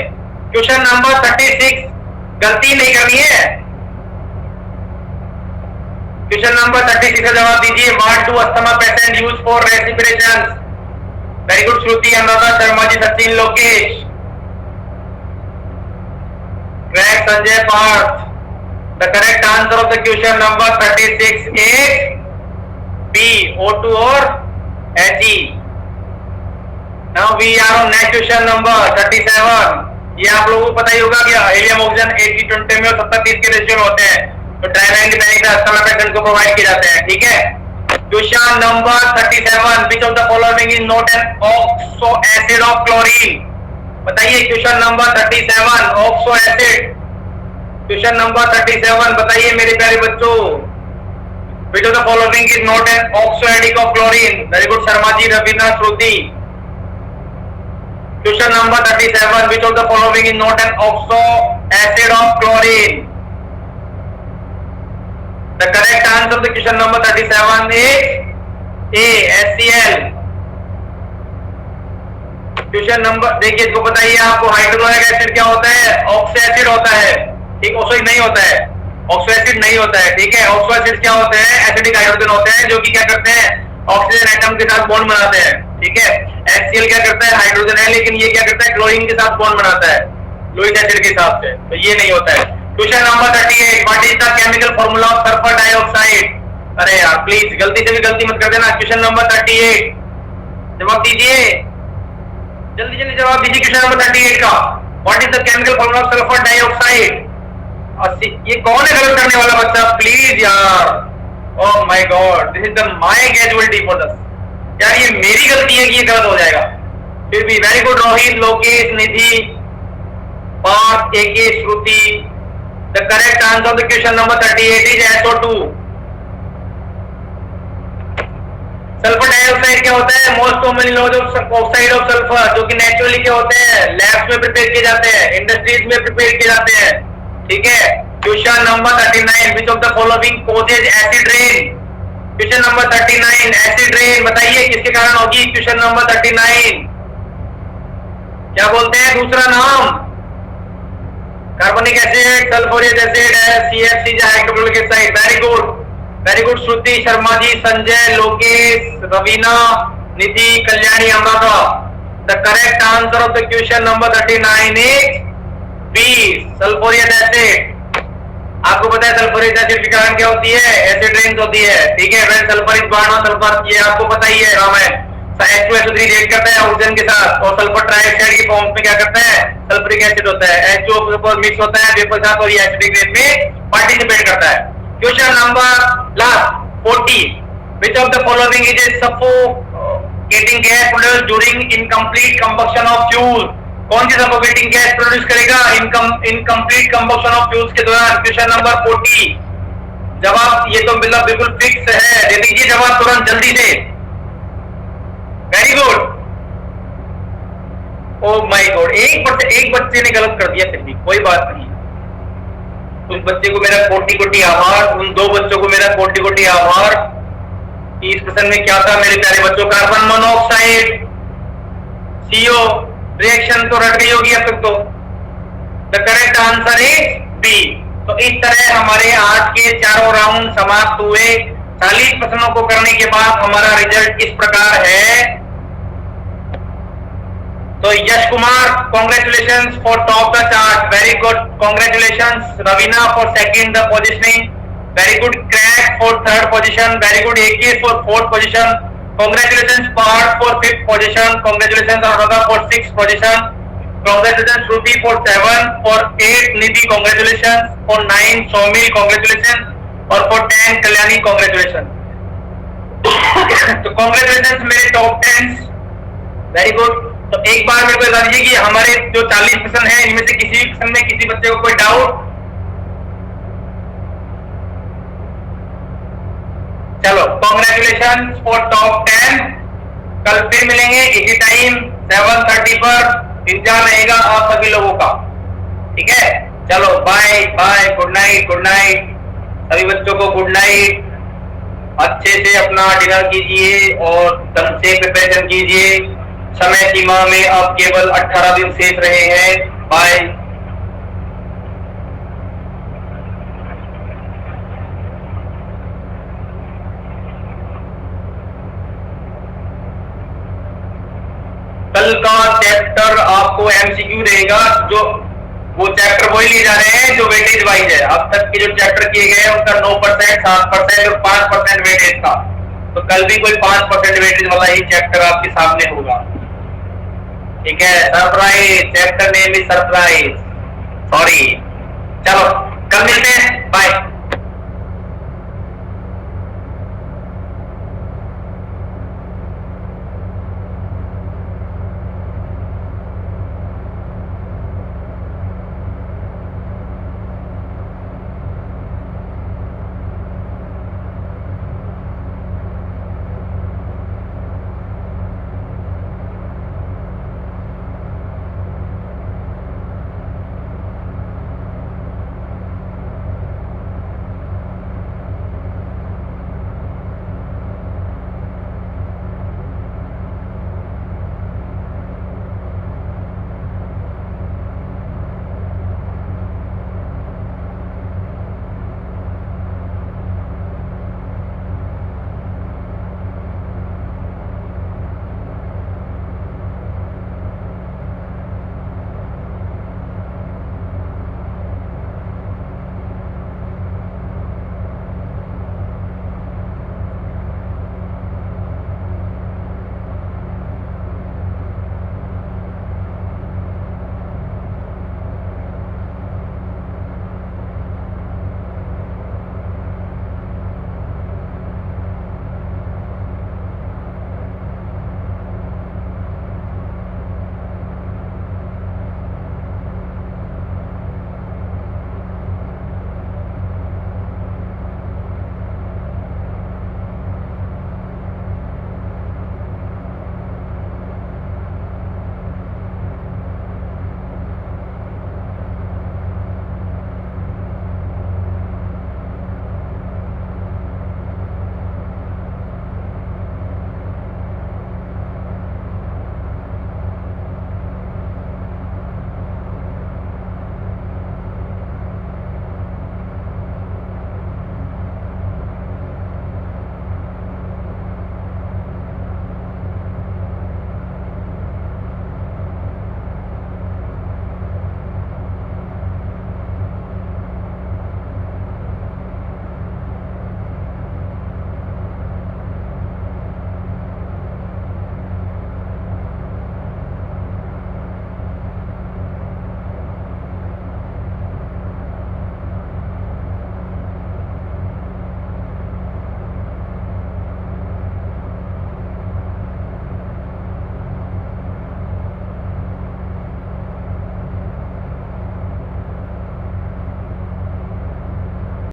क्वेश्चन नंबर 36, गलती नहीं करनी है। क्वेश्चन नंबर 36 का जवाब दीजिए। What do asthma patient use for respiration. Very good Shruti, Anuradha, Sharma ji, Sachin, Lokesh, crack, Sanjay, Parth. The correct answer of the question number 36 is B, O2 और He। Now we are on next question number 37। ये आप लोगों को पता ही होगा कि हीलियम ऑक्सीजन 80-20 में और 70-30 के रेशियो में होते हैं, तो ट्राइवैलेंट की तरीके से अस्थमा पेशेंट को प्रोवाइड किए जाते हैं। ठीक है, question number 37, which of the following is not an oxo acid of chlorine. बताइए question number 37, oxo acid. Question number 37 बताइए मेरे प्यारे बच्चों, which of the following is not an oxo acid of chlorine. Very good Sharma ji, Raveena, Shruti. Question number 37, which of the following is not an oxo acid of chlorine? The correct answer of the question number 37 is A, HCl। Question number देखिए, इसको बताइए आपको हाइड्रोक्लोरिक एसिड क्या होता है, ऑक्सो एसिड होता है। ठीक, ऑक्सो नहीं होता है, ऑक्सो एसिड नहीं होता है। ठीक है, ऑक्सो एसिड क्या होते हैं, एसिडिक हाइड्रोजन होते हैं जो कि क्या करते हैं ऑक्सीजन एटम के साथ बॉन्ड बनाते हैं। ठीक है, HCl क्या करता है, हाइड्रोजन है, लेकिन ये क्या करता है क्लोरीन के साथ बॉन्ड बनाता है लोइक एसिड के हिसाब से, तो ये नहीं होता है। Question number 38, what is the chemical formula of sulphur dioxide. अरे यार प्लीज गलती से भी गलती मत कर देना। क्वेश्चन नंबर 38 जवाब दीजिए, जल्दी जल्दी जवाब दीजिए क्वेश्चन नंबर 38 का। What is the chemical formula of sulphur dioxide. ये कौन है गलत करने वाला बच्चा, प्लीज यार। ओह my God, this is the my casualty for this. यार ये मेरी गलती है कि ये गलत हो जाएगा, फिर भी। Very good Rohit, Lokesh, Nidhi, Parth, AK, Shruti. The correct answer of the question number 38 is SO2। Sulphur dioxide क्या होता है, most commonly known oxide of sulphur, जो कि नेचुरली क्या होते हैं लैब्स में प्रिपेयर किए जाते हैं, इंडस्ट्रीज में प्रिपेयर किए जाते हैं। ठीक है, question number 39, which of the following causes acid rain. Question number 39, acid rain बताइए किसके कारण होगी। क्वेश्चन नंबर 39 क्या बोलते हैं दूसरा नाम, कार्बोनिक एसिड, सल्फ्यूरिक एसिड है, CFC hydrochloric acid. Very good Shruti, Sharma ji, Sanjay, Lokesh, Raveena, Nidhi, Kalyani, Amrita. The correct answer of the question number 39 is B, sulphuric acid. आपको पता है सल्फ्यूरिक एसिड के कारण क्या होती है, एसिड रेन होती है। ठीक है, when sulphur is bond on sulphur, ये आपको पता ही है रामायण। H2SO3 रिएक्ट करता है ऑक्सीजन के साथ और सल्फर ट्राइऑक्साइड की फॉर्म में क्या करता है सल्फ्यूरिक एसिड होता है, H2O के ऊपर मिक्स होता है वेपर के साथ और ये एसिडिक रेन में पार्टिसिपेट करता है। Question number last 40, which of the following is a suffocating gas produced during incomplete combustion of fuel। कौन सी सफोकेटिंग गैस प्रोड्यूस करेगा इनकम्प्लीट कंबशन ऑफ फ्यूल्स के दौरान। क्वेश्चन नंबर 40 जवाब ये तो बिल्कुल फिक्स है, दे दीजिए जवाब तुरंत जल्दी से। Very good, oh my God, एक बच्चे ने गलत कर दिया, फिर भी कोई बात नहीं। उस बच्चे को मेरा कोटि कोटि आभार, उन दो बच्चों को मेरा कोटि कोटि आभार। इस प्रश्न में क्या था मेरे प्यारे बच्चों, कार्बन मोनोऑक्साइड, CO। रिएक्शन तो रट गई होगी अब तक तो। The correct answer is B. तो इस तरह हमारे आज के चारों राउंड समाप्त हुए। 40 प्रश्नों को करने के बाद हमारा रिजल्ट इस प्रकार है। तो Yash Kumar, congratulation for top the chart, very good, congratulation. Raveena for second the positioning, very good. Crack for third position, very good. AK for fourth position, Congratulations Parth for 5th position. Congratulations Anuradha for 6th position. Congratulations Shruti for 7. For 8 Nidhi congratulations. For 9 Somil congratulations. और for 10 कल्याणी congratulations. तो congratulations मेरे top 10. Very good. तो एक बार मेरे को बता दीजिए कि हमारे जो 40 क्वेश्चन है इनमें से किसी भी क्वेश्चन में किसी बच्चे को कोई डाउट? चलो कॉन्ग्रेचुलेशन फॉर टॉप 10. कल फिर मिलेंगे इसी टाइम 7:30 पर. इंतजार रहेगा आप सभी लोगों का. ठीक है, चलो bye bye, good night, good night सभी बच्चों को, गुड नाइट. अच्छे से अपना डिनर कीजिए और ढंग से प्रिपरेशन कीजिए. समय सीमा में आप केवल 18 दिन शेष रहे हैं. बाय. कल का चैप्टर आपको एमसीक्यू रहेगा. जो वो चैप्टर वही लिए जा रहे हैं जो वेटेज वाइज है. अब तक के जो चैप्टर किए गए हैं उसका 9%, 7% और 5% वेटेज था. तो कल भी कोई 5% वेटेज वाला ही चैप्टर आपके सामने होगा. ठीक है, surprise. Chapter name is surprise. Sorry. चलो कल मिलते हैं. बाय.